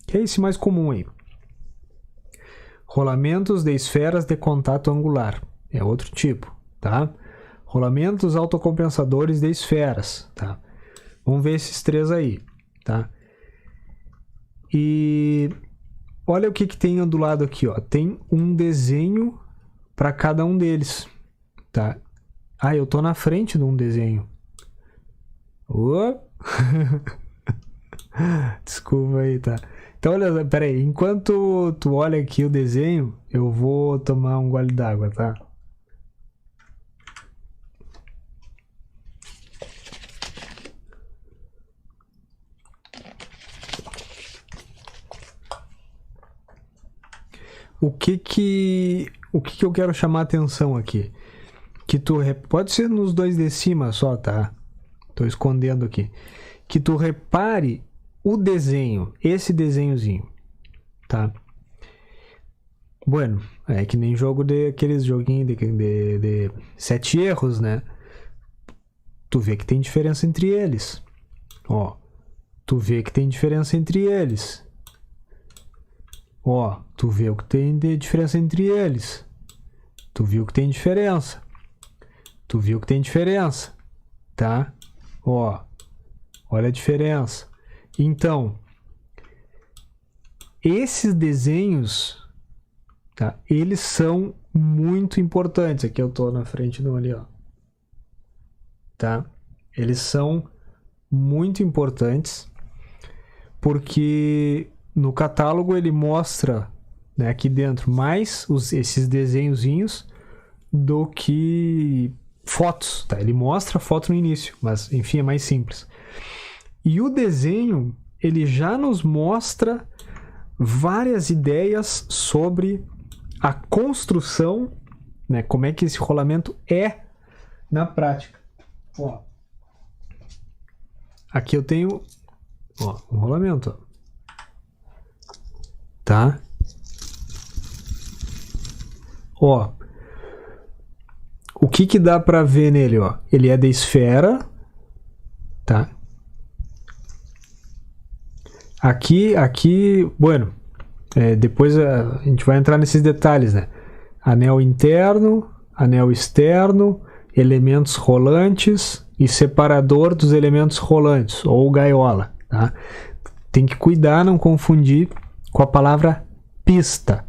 Que é esse mais comum aí. Rolamentos de esferas de contato angular. É outro tipo, tá? Rolamentos autocompensadores de esferas, tá? Vamos ver esses 3 aí, tá? E olha o que tem do lado aqui, ó. Tem um desenho para cada um deles, tá? Eu tô na frente de um desenho. Desculpa aí, tá? Então, olha, peraí. Enquanto tu olha aqui o desenho, eu vou tomar um gole d'água, tá? O que eu quero chamar a atenção aqui? Que pode ser nos 2 de cima só, tá? Tô escondendo aqui. Que tu repare o desenho, esse desenhozinho, tá? Bueno, é que nem jogo aqueles joguinhos de 7 erros, né? Tu vê que tem diferença entre eles. Ó, tu vê que tem diferença entre eles. Ó, tu vê o que tem de diferença entre eles. Tu viu que tem diferença. Tu viu que tem diferença, tá? Ó, olha a diferença. Então, esses desenhos, tá? Eles são muito importantes. Aqui eu tô na frente do ali, ó. Tá? Eles são muito importantes porque no catálogo ele mostra, né, aqui dentro mais esses desenhozinhos do que fotos, tá? Ele mostra a foto no início, mas enfim, é mais simples. E o desenho, ele já nos mostra várias ideias sobre a construção, né, como é que esse rolamento é na prática. Ó, aqui eu tenho, ó, um rolamento, ó. tá? Ó, o que dá para ver nele, ó? Ele é de esfera, tá? Aqui, bueno, depois a gente vai entrar nesses detalhes, né? Anel interno, anel externo, elementos rolantes e separador dos elementos rolantes, ou gaiola, tá? Tem que cuidar, não confundir com a palavra pista.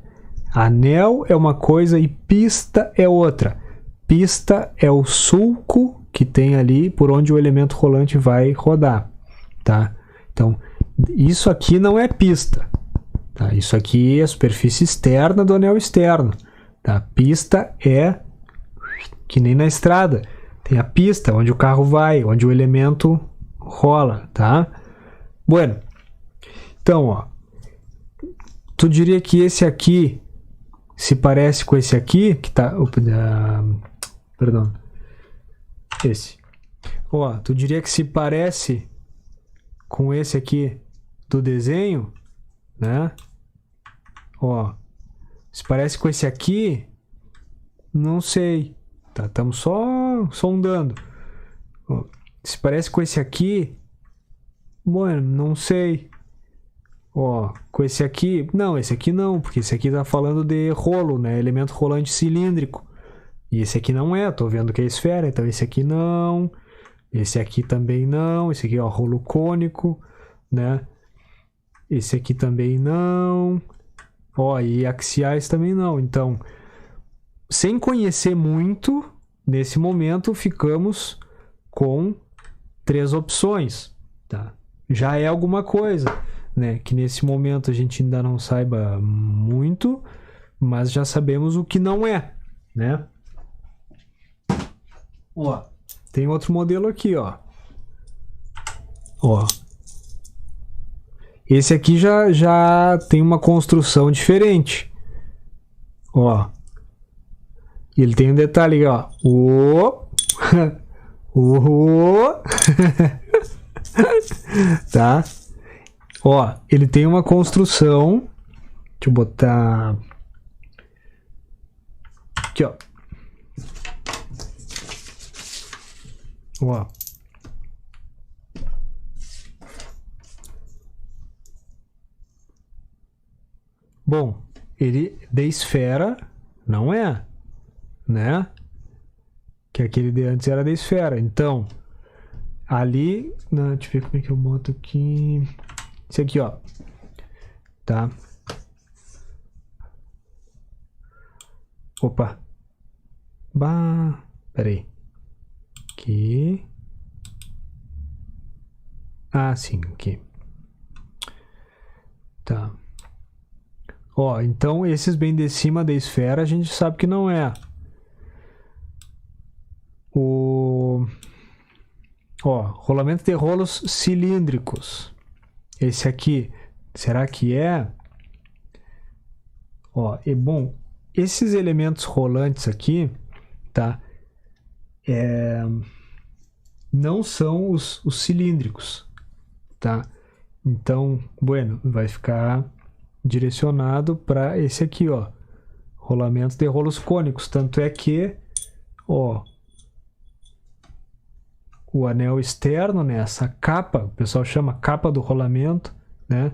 Anel é uma coisa e pista é outra. Pista é o sulco que tem ali por onde o elemento rolante vai rodar, tá? Então, isso aqui não é pista, tá? Isso aqui é a superfície externa do anel externo, tá? Pista é que nem na estrada. Tem a pista onde o carro vai, onde o elemento rola, tá? Bueno, então, ó, tu diria que esse aqui se parece com esse aqui, que tá... perdão. Esse. Ó, tu diria que se parece com esse aqui do desenho, né? Ó, se parece com esse aqui, não sei. Tá, estamos só sondando. Ó, se parece com esse aqui, bueno, não sei. Ó, com esse aqui, não, esse aqui não, porque esse aqui tá falando de rolo, né? Elemento rolante cilíndrico. E esse aqui não é, tô vendo que é esfera, então esse aqui não. Esse aqui também não. Esse aqui, ó, rolo cônico, né? Esse aqui também não. Ó, e axiais também não. Então, sem conhecer muito, nesse momento ficamos com 3 opções, tá? Já é alguma coisa, né? Que nesse momento a gente ainda não saiba muito, mas já sabemos o que não é, né? Ó, tem outro modelo aqui, ó. Ó. Esse aqui já tem uma construção diferente. Ó. Ele tem um detalhe, ó. Tá? Ó, ele tem uma construção. Deixa eu botar aqui, ó. Ó. Bom, ele de esfera não é, né? Que aquele de antes era de esfera. Então, ali, não, deixa eu ver como é que eu boto aqui. Esse aqui, ó. Tá? Opa. Bah, peraí. Aqui. Ah, sim, aqui. Tá. Ó, então esses bem de cima da esfera a gente sabe que não é. Ó, rolamento de rolos cilíndricos. Esse aqui, será que é? Ó, e bom, esses elementos rolantes aqui, tá? Não são os cilíndricos, tá? Então, bueno, vai ficar direcionado para esse aqui, ó, rolamento de rolos cônicos. Tanto é que, ó, o anel externo, né, essa capa, o pessoal chama capa do rolamento, né,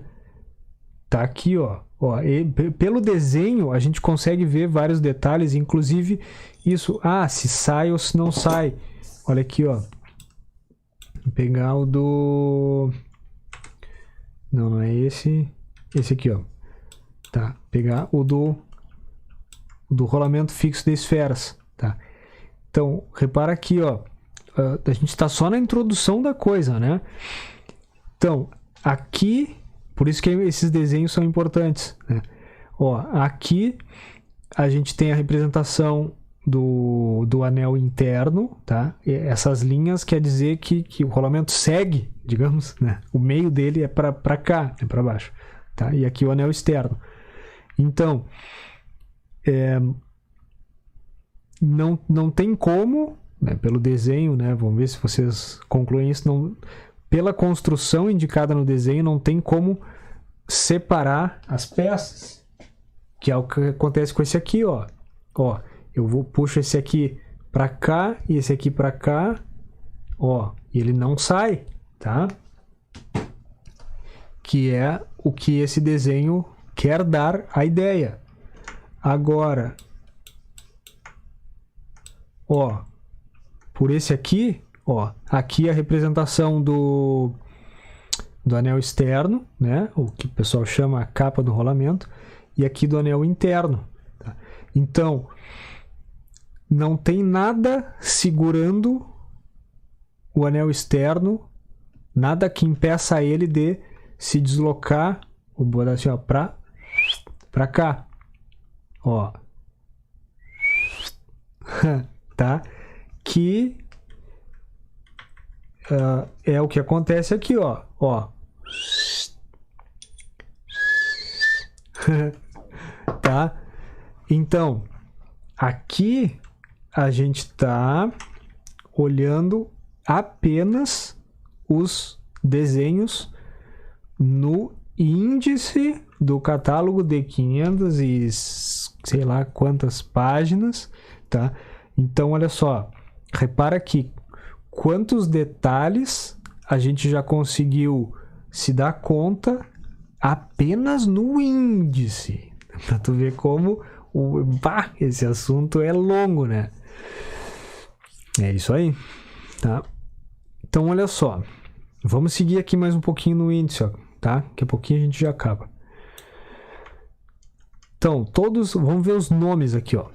tá aqui, ó. E pelo desenho a gente consegue ver vários detalhes, inclusive isso, se sai ou se não sai. Olha aqui, ó. Vou pegar o do... Não é esse. Esse aqui, ó. Tá, pegar o do rolamento fixo de esferas, tá? Então, repara aqui, ó, a gente está só na introdução da coisa, né? Então, aqui, por isso que esses desenhos são importantes, né? Ó, aqui a gente tem a representação do anel interno, tá? E essas linhas quer dizer que o rolamento segue, digamos, né? O meio dele é para cá, é para baixo, tá? E aqui o anel externo. Então, não tem como, né, pelo desenho, né, vamos ver se vocês concluem isso, pela construção indicada no desenho, não tem como separar as peças, que é o que acontece com esse aqui, ó. Ó, puxo esse aqui para cá e esse aqui para cá, ó, e ele não sai, tá? Que é o que esse desenho quer dar a ideia. Agora, ó, por esse aqui, ó, aqui a representação do anel externo, né? O que o pessoal chama a capa do rolamento, e aqui do anel interno. Tá? Então, não tem nada segurando o anel externo, nada que impeça ele de se deslocar, vou botar assim, ó, pra cá. Ó. Tá? Que é o que acontece aqui, ó. Ó. Tá? Então, aqui a gente tá olhando apenas os desenhos no índice do catálogo de 500 e sei lá quantas páginas, tá? Então, olha só, repara aqui quantos detalhes a gente já conseguiu se dar conta apenas no índice. Pra tu ver como esse assunto é longo, né? É isso aí, tá? Então, olha só. Vamos seguir aqui mais um pouquinho no índice, ó, tá? Daqui a pouquinho a gente já acaba. Então, vamos ver os nomes aqui, ó.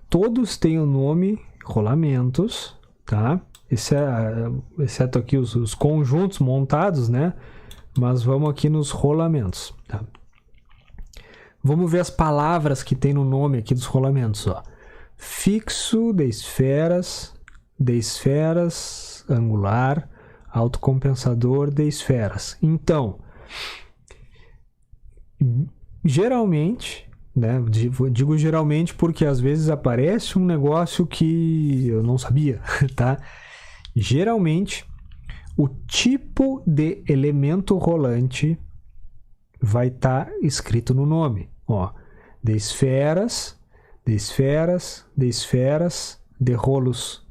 Todos têm o nome rolamentos, tá? Exceto aqui os conjuntos montados, né? Mas vamos aqui nos rolamentos, tá? Vamos ver as palavras que tem no nome aqui dos rolamentos, ó. Fixo de esferas, angular, autocompensador de esferas. Então, geralmente, né? Digo geralmente porque às vezes aparece um negócio que eu não sabia, tá? Geralmente, o tipo de elemento rolante vai estar escrito no nome, ó, de esferas, de rolos,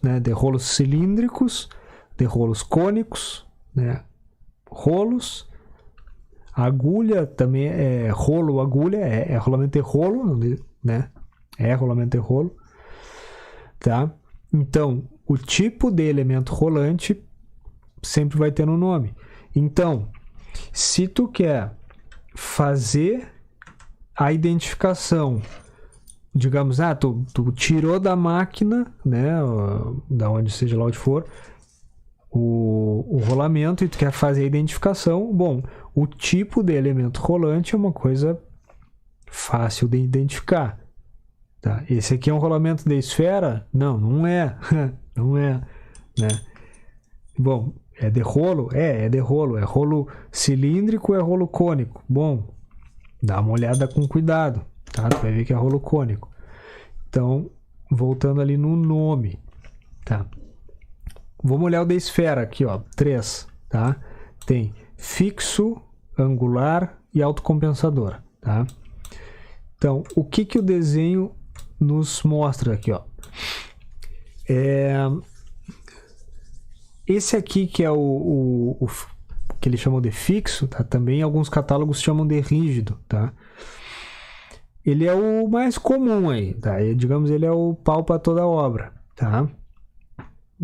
né, de rolos cilíndricos, de rolos cônicos, né, rolos, agulha também é rolo, agulha, é rolamento de rolo, né, é rolamento de rolo, tá? Então, o tipo de elemento rolante sempre vai ter no nome. Então, se tu quer fazer a identificação, digamos, tu tirou da máquina, né, da onde seja lá onde for, o rolamento e tu quer fazer a identificação, bom, o tipo de elemento rolante é uma coisa fácil de identificar. Tá? Esse aqui é um rolamento de esfera? Não é. Não é, né? Bom, é de rolo? É de rolo. É rolo cilíndrico ou é rolo cônico? Bom, dá uma olhada com cuidado, tá? Tu vai ver que é rolo cônico. Então, voltando ali no nome, tá? Vamos olhar o de esfera aqui, ó, 3, tá? Tem fixo, angular e autocompensador, tá? Então, o que o desenho nos mostra aqui, ó? Esse aqui que é o que eles chamam de fixo, tá? Também alguns catálogos chamam de rígido, tá? Ele é o mais comum aí, tá? Digamos, ele é o pau para toda obra, tá?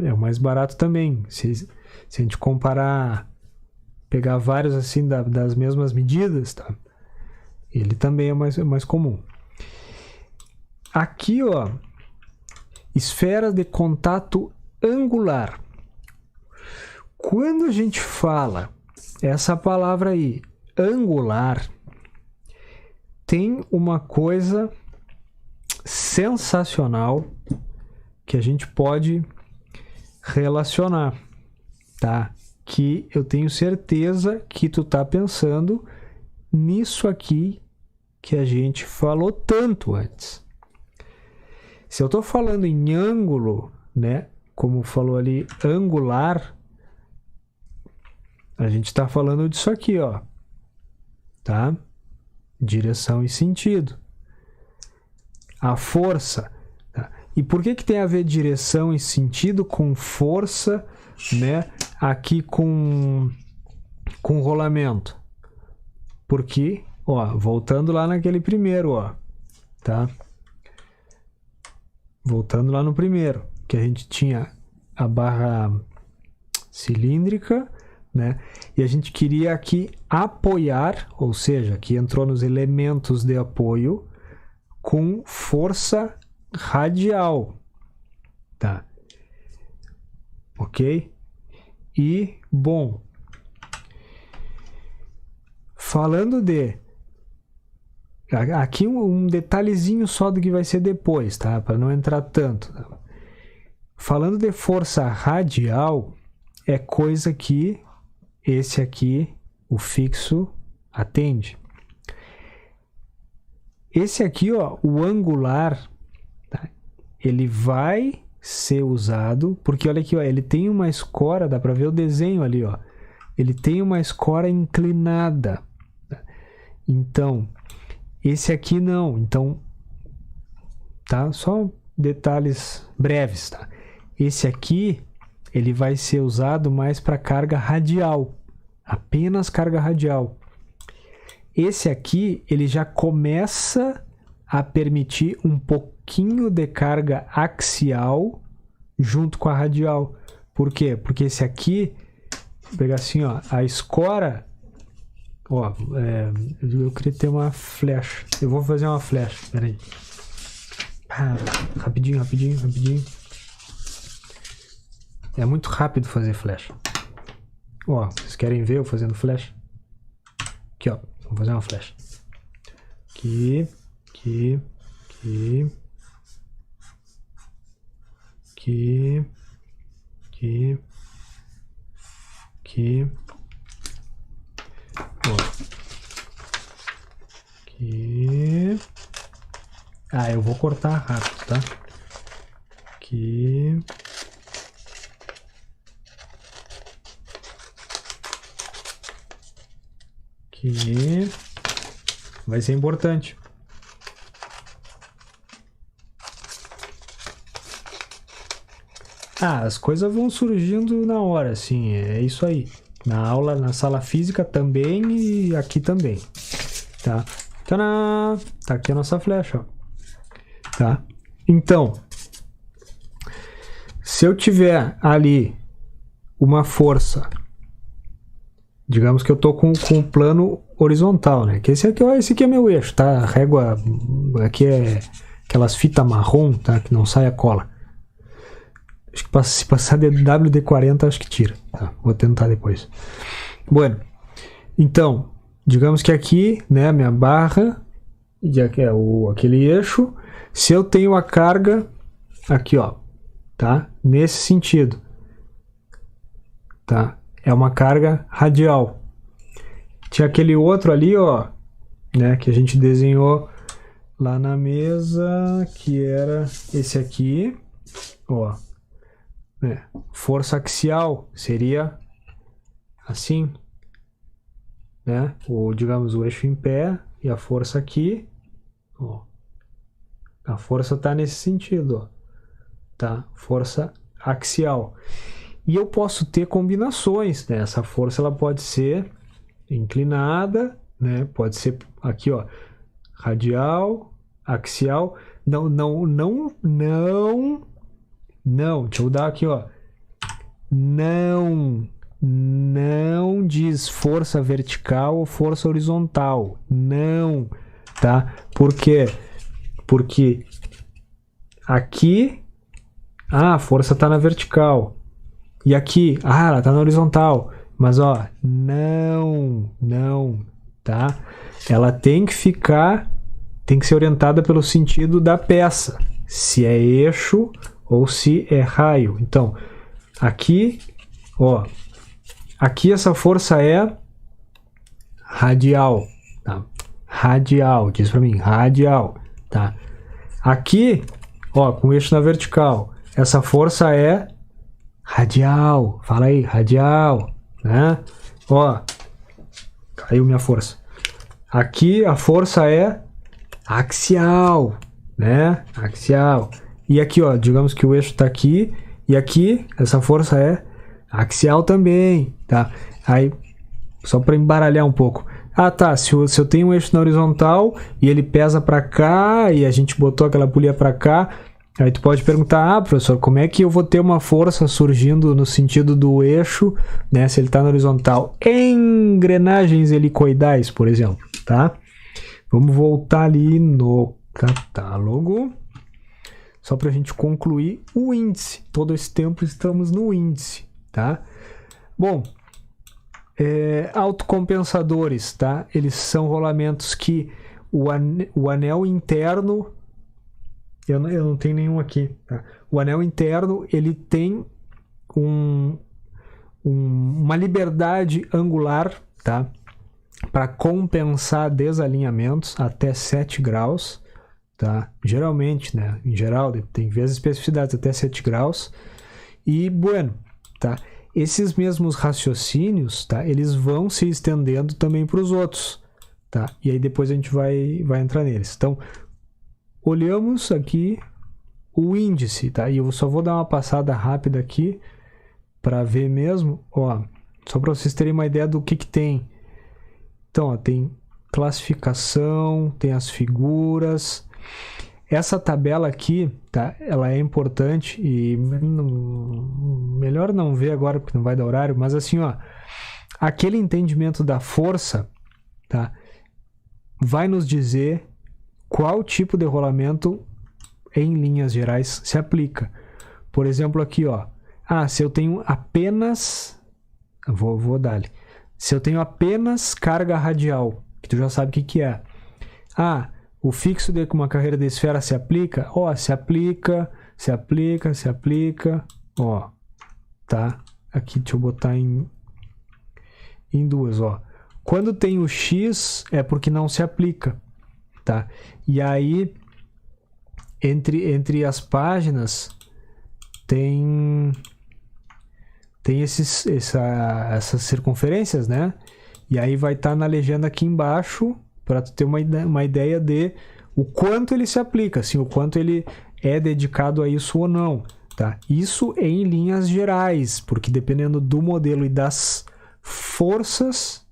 É o mais barato também. Se a gente comparar, pegar vários assim das mesmas medidas, tá? Ele também é mais comum. Aqui, ó, esferas de contato angular. Quando a gente fala essa palavra aí, angular, tem uma coisa sensacional que a gente pode relacionar, tá? Que eu tenho certeza que tu tá pensando nisso aqui que a gente falou tanto antes. Se eu tô falando em ângulo, né, como falou ali, angular, A gente está falando disso aqui, ó. Tá? Direção e sentido. A força. Tá? E por que tem a ver direção e sentido com força, né? Aqui com rolamento? Porque, ó, voltando lá naquele primeiro, ó. Tá? Voltando lá no primeiro, que a gente tinha a barra cilíndrica, né? E a gente queria aqui apoiar, ou seja, que entrou nos elementos de apoio com força radial, tá? Ok? E, bom, falando de... Aqui um detalhezinho só do que vai ser depois, tá? Para não entrar tanto. Tá? Falando de força radial, é coisa que esse aqui, o fixo, atende. Esse aqui, ó, o angular, tá? Ele vai ser usado, porque olha aqui, ó, ele tem uma escora, dá para ver o desenho ali, ó. Ele tem uma escora inclinada. Tá? Então, esse aqui não. Então, tá? Só detalhes breves, tá? Esse aqui, ele vai ser usado mais para carga radial. Apenas carga radial. Esse aqui, ele já começa a permitir um pouquinho de carga axial junto com a radial. Por quê? Porque esse aqui, vou pegar assim, ó, a escora, ó, eu queria ter uma flecha. Eu vou fazer uma flecha, peraí. Rapidinho. É muito rápido fazer flecha. Ó, vocês querem ver eu fazendo flecha? Aqui, ó. Vamos fazer uma flecha. Aqui. Ó. Aqui. Eu vou cortar rápido, tá? Aqui. Aqui. Vai ser importante. As coisas vão surgindo na hora, assim, é isso aí. Na aula, na sala física também e aqui também, tá? Tadã! Tá aqui a nossa flecha, ó. Tá? Então, se eu tiver ali uma força, digamos que eu tô com o plano horizontal, né? Que esse aqui é meu eixo, tá? A régua aqui é aquelas fitas marrom, tá? Que não sai a cola. Acho que se passar de WD-40, acho que tira. Tá, vou tentar depois. Bueno, então, digamos que aqui, né, minha barra, e aqui é aquele eixo. Se eu tenho a carga aqui, ó, tá? Nesse sentido, tá? É uma carga radial. Tinha aquele outro ali, ó, né, que a gente desenhou lá na mesa, que era esse aqui, ó. Força axial seria assim, né? Digamos, o eixo em pé e a força aqui, ó. A força está nesse sentido, ó, tá? Força axial. E eu posso ter combinações, né? Essa força ela pode ser inclinada, né? Pode ser aqui, ó, radial, axial. Não, deixa eu dar aqui, ó. Não diz força vertical ou força horizontal. Não, tá? Por quê? Porque aqui a força tá na vertical. E aqui, ela tá na horizontal. Mas, ó, não, tá? Ela tem que ser orientada pelo sentido da peça. Se é eixo ou se é raio. Então, aqui, ó, aqui essa força é radial, tá? Radial, diz pra mim, radial, tá? Aqui, ó, com o eixo na vertical, essa força é radial, fala aí, radial, né? Ó, caiu minha força. Aqui a força é axial, né? Axial. E aqui, ó, digamos que o eixo está aqui e aqui essa força é axial também, tá? Aí, só para embaralhar um pouco. Ah, tá, se eu tenho um eixo na horizontal e ele pesa para cá e a gente botou aquela polia para cá, aí tu pode perguntar, professor, como é que eu vou ter uma força surgindo no sentido do eixo, né, se ele está na horizontal? Engrenagens helicoidais, por exemplo, tá? Vamos voltar ali no catálogo, só para a gente concluir o índice. Todo esse tempo estamos no índice, tá? Bom, autocompensadores, tá? Eles são rolamentos que o anel interno, eu não tenho nenhum aqui, tá? O anel interno, ele tem uma liberdade angular, tá? Para compensar desalinhamentos até 7 graus, tá? Geralmente, né? Em geral, tem vezes especificidades até 7 graus. E, bueno, tá? Esses mesmos raciocínios, tá? Eles vão se estendendo também para os outros, tá? E aí depois a gente vai entrar neles. Então, olhamos aqui o índice, tá? E eu só vou dar uma passada rápida aqui para ver mesmo, ó, só para vocês terem uma ideia do que tem. Então, ó, tem classificação, tem as figuras. Essa tabela aqui, tá? Ela é importante e melhor não ver agora porque não vai dar horário, mas assim, ó, aquele entendimento da força, tá? Vai nos dizer qual tipo de rolamento em linhas gerais se aplica. Por exemplo, aqui, ó, se eu tenho apenas, vou dar-lhe. Se eu tenho apenas carga radial, que tu já sabe o que é. O fixo de uma carreira de esfera se aplica? Ó, se aplica. Ó, tá? Aqui, deixa eu botar em duas, ó. Quando tem o X, é porque não se aplica, tá? E aí, entre as páginas, tem essas circunferências, né? E aí vai estar na legenda aqui embaixo para tu ter uma ideia de o quanto ele se aplica, assim, o quanto ele é dedicado a isso ou não, tá? Isso em linhas gerais, porque dependendo do modelo e das forças,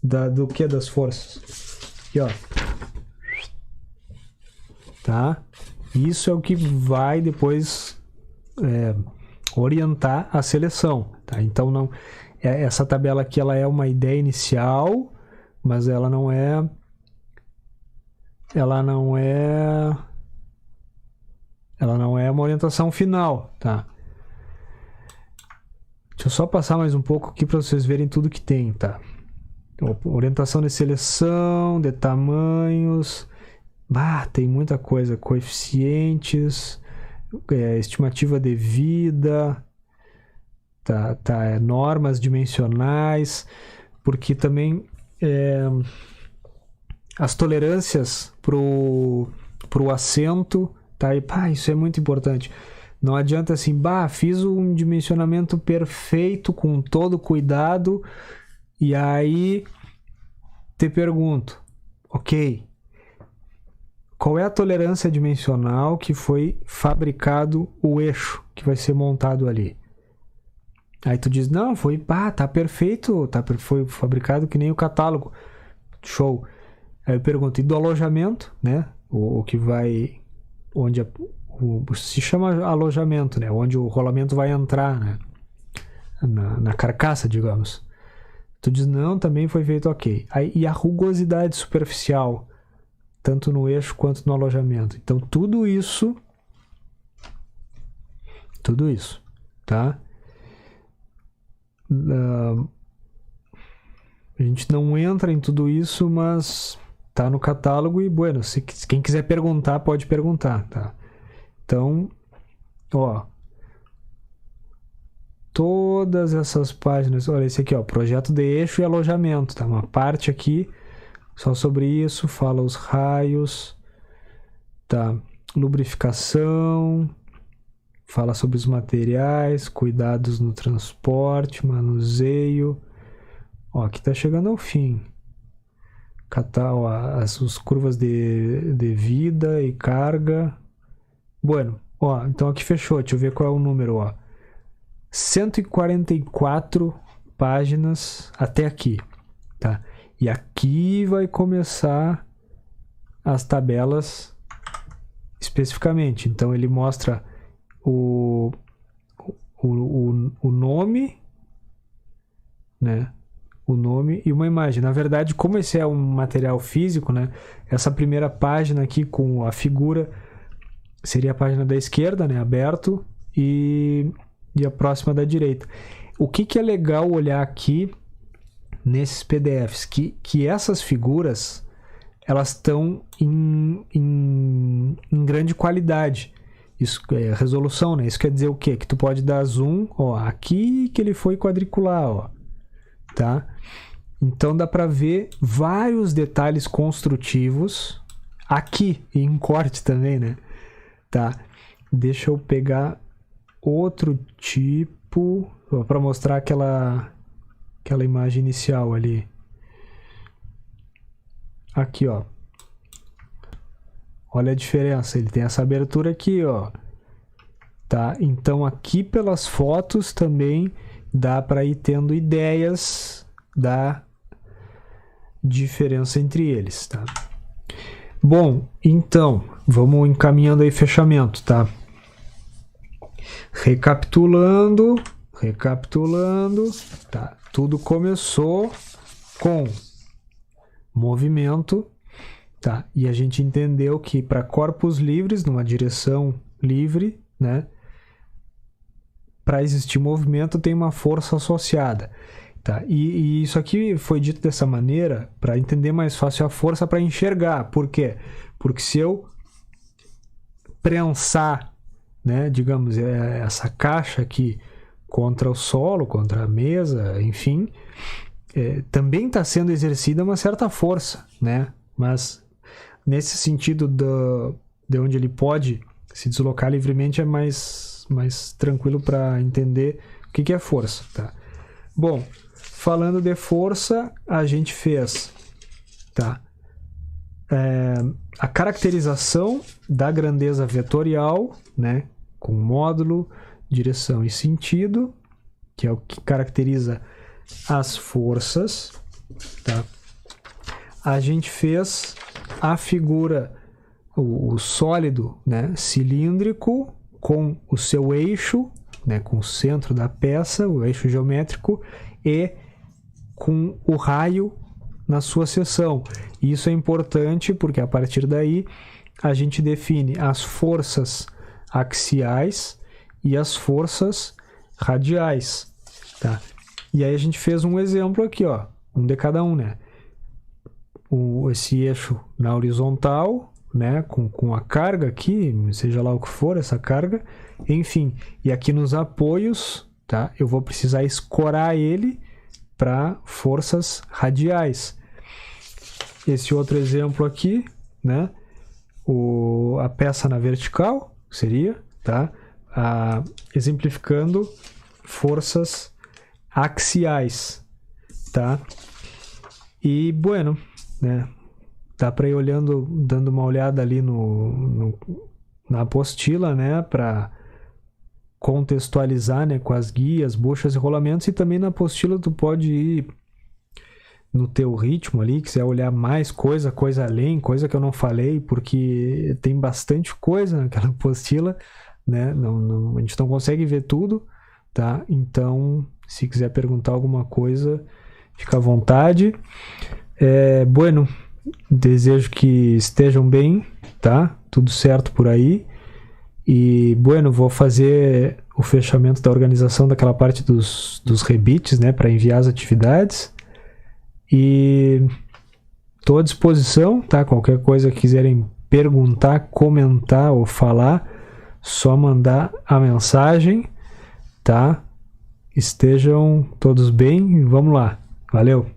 do que das forças? Aqui, ó. Tá? Isso é o que vai depois orientar a seleção, tá? Então não, essa tabela aqui ela é uma ideia inicial, mas ela não é uma orientação final, tá? Deixa eu só passar mais um pouco aqui para vocês verem tudo que tem, tá? Orientação de seleção, de tamanhos, tem muita coisa, coeficientes, estimativa de vida, normas dimensionais, porque também as tolerâncias pro assento, tá? E isso é muito importante. Não adianta assim, fiz um dimensionamento perfeito com todo cuidado e aí te pergunto, ok, qual é a tolerância dimensional que foi fabricado o eixo que vai ser montado ali? Aí tu diz, não, tá perfeito, foi fabricado que nem o catálogo. Show. Aí eu pergunto, e do alojamento, né? O que vai, onde se chama alojamento, né? Onde o rolamento vai entrar, né? Na carcaça, digamos. Tu diz, não, também foi feito ok. Aí, e a rugosidade superficial, tanto no eixo quanto no alojamento. Então, tudo isso, tá? A gente não entra em tudo isso, mas tá no catálogo e, bueno, se quem quiser perguntar, pode perguntar, tá? Então, ó, todas essas páginas, olha esse aqui, ó, projeto de eixo e alojamento, tá? Uma parte aqui só sobre isso, fala os raios, tá? Lubrificação, fala sobre os materiais, cuidados no transporte, manuseio, Ó, aqui tá chegando ao fim. Catar ó, as curvas de vida e carga. Bueno, ó, então aqui fechou. Deixa eu ver qual é o número, ó. 144 páginas até aqui, tá? E aqui vai começar as tabelas especificamente. Então ele mostra o nome, né? O nome e uma imagem. Na verdade, como esse é um material físico, né? Essa primeira página aqui com a figura seria a página da esquerda, né? Aberto, e a próxima da direita. O que é legal olhar aqui nesses PDFs? Que essas figuras, elas estão em grande qualidade. Isso é resolução, né? Isso quer dizer o quê? Que tu pode dar zoom, ó, aqui que ele foi quadricular, ó, tá? Então dá para ver vários detalhes construtivos aqui, e em corte também, né? Tá? Deixa eu pegar outro tipo para mostrar aquela imagem inicial ali. Aqui, ó. Olha a diferença, ele tem essa abertura aqui, ó. Tá? Então aqui pelas fotos também dá para ir tendo ideias da diferença entre eles, tá? Bom, então vamos encaminhando aí fechamento, tá? Recapitulando, tá? Tudo começou com movimento, tá? E a gente entendeu que para corpos livres, numa direção livre, né? Para existir movimento tem uma força associada, tá? E isso aqui foi dito dessa maneira para entender mais fácil a força, para enxergar. Por quê? Porque se eu prensar, né, digamos, essa caixa aqui contra o solo, contra a mesa, enfim, também está sendo exercida uma certa força, né? Mas nesse sentido de onde ele pode se deslocar livremente é mais tranquilo para entender o que é força, tá? Bom, falando de força, a gente fez, tá? A caracterização da grandeza vetorial, né? Com módulo, direção e sentido, que é o que caracteriza as forças, tá? A gente fez a figura, o sólido, né? Cilíndrico, com o seu eixo, né? Com o centro da peça, o eixo geométrico, e com o raio na sua seção. Isso é importante porque a partir daí a gente define as forças axiais e as forças radiais, tá? E aí a gente fez um exemplo aqui, ó, um de cada um, né? Esse eixo na horizontal, né? Com a carga aqui, seja lá o que for essa carga, enfim. E aqui nos apoios, tá? Eu vou precisar escorar ele para forças radiais. Esse outro exemplo aqui, né? A peça na vertical seria, tá? Exemplificando forças axiais, tá? E, bueno, né? Dá para ir olhando, dando uma olhada ali na apostila, né? Para contextualizar, né? Com as guias, buchas e rolamentos. E também na apostila tu pode ir no teu ritmo ali, quiser olhar mais coisa além, coisa que eu não falei, porque tem bastante coisa naquela apostila, né? A gente não consegue ver tudo, tá? Então, se quiser perguntar alguma coisa, fica à vontade. Bueno, desejo que estejam bem, tá? Tudo certo por aí. E, bueno, vou fazer o fechamento da organização daquela parte dos rebites, né? Para enviar as atividades. E estou à disposição, tá? Qualquer coisa que quiserem perguntar, comentar ou falar, só mandar a mensagem, tá? Estejam todos bem e vamos lá. Valeu!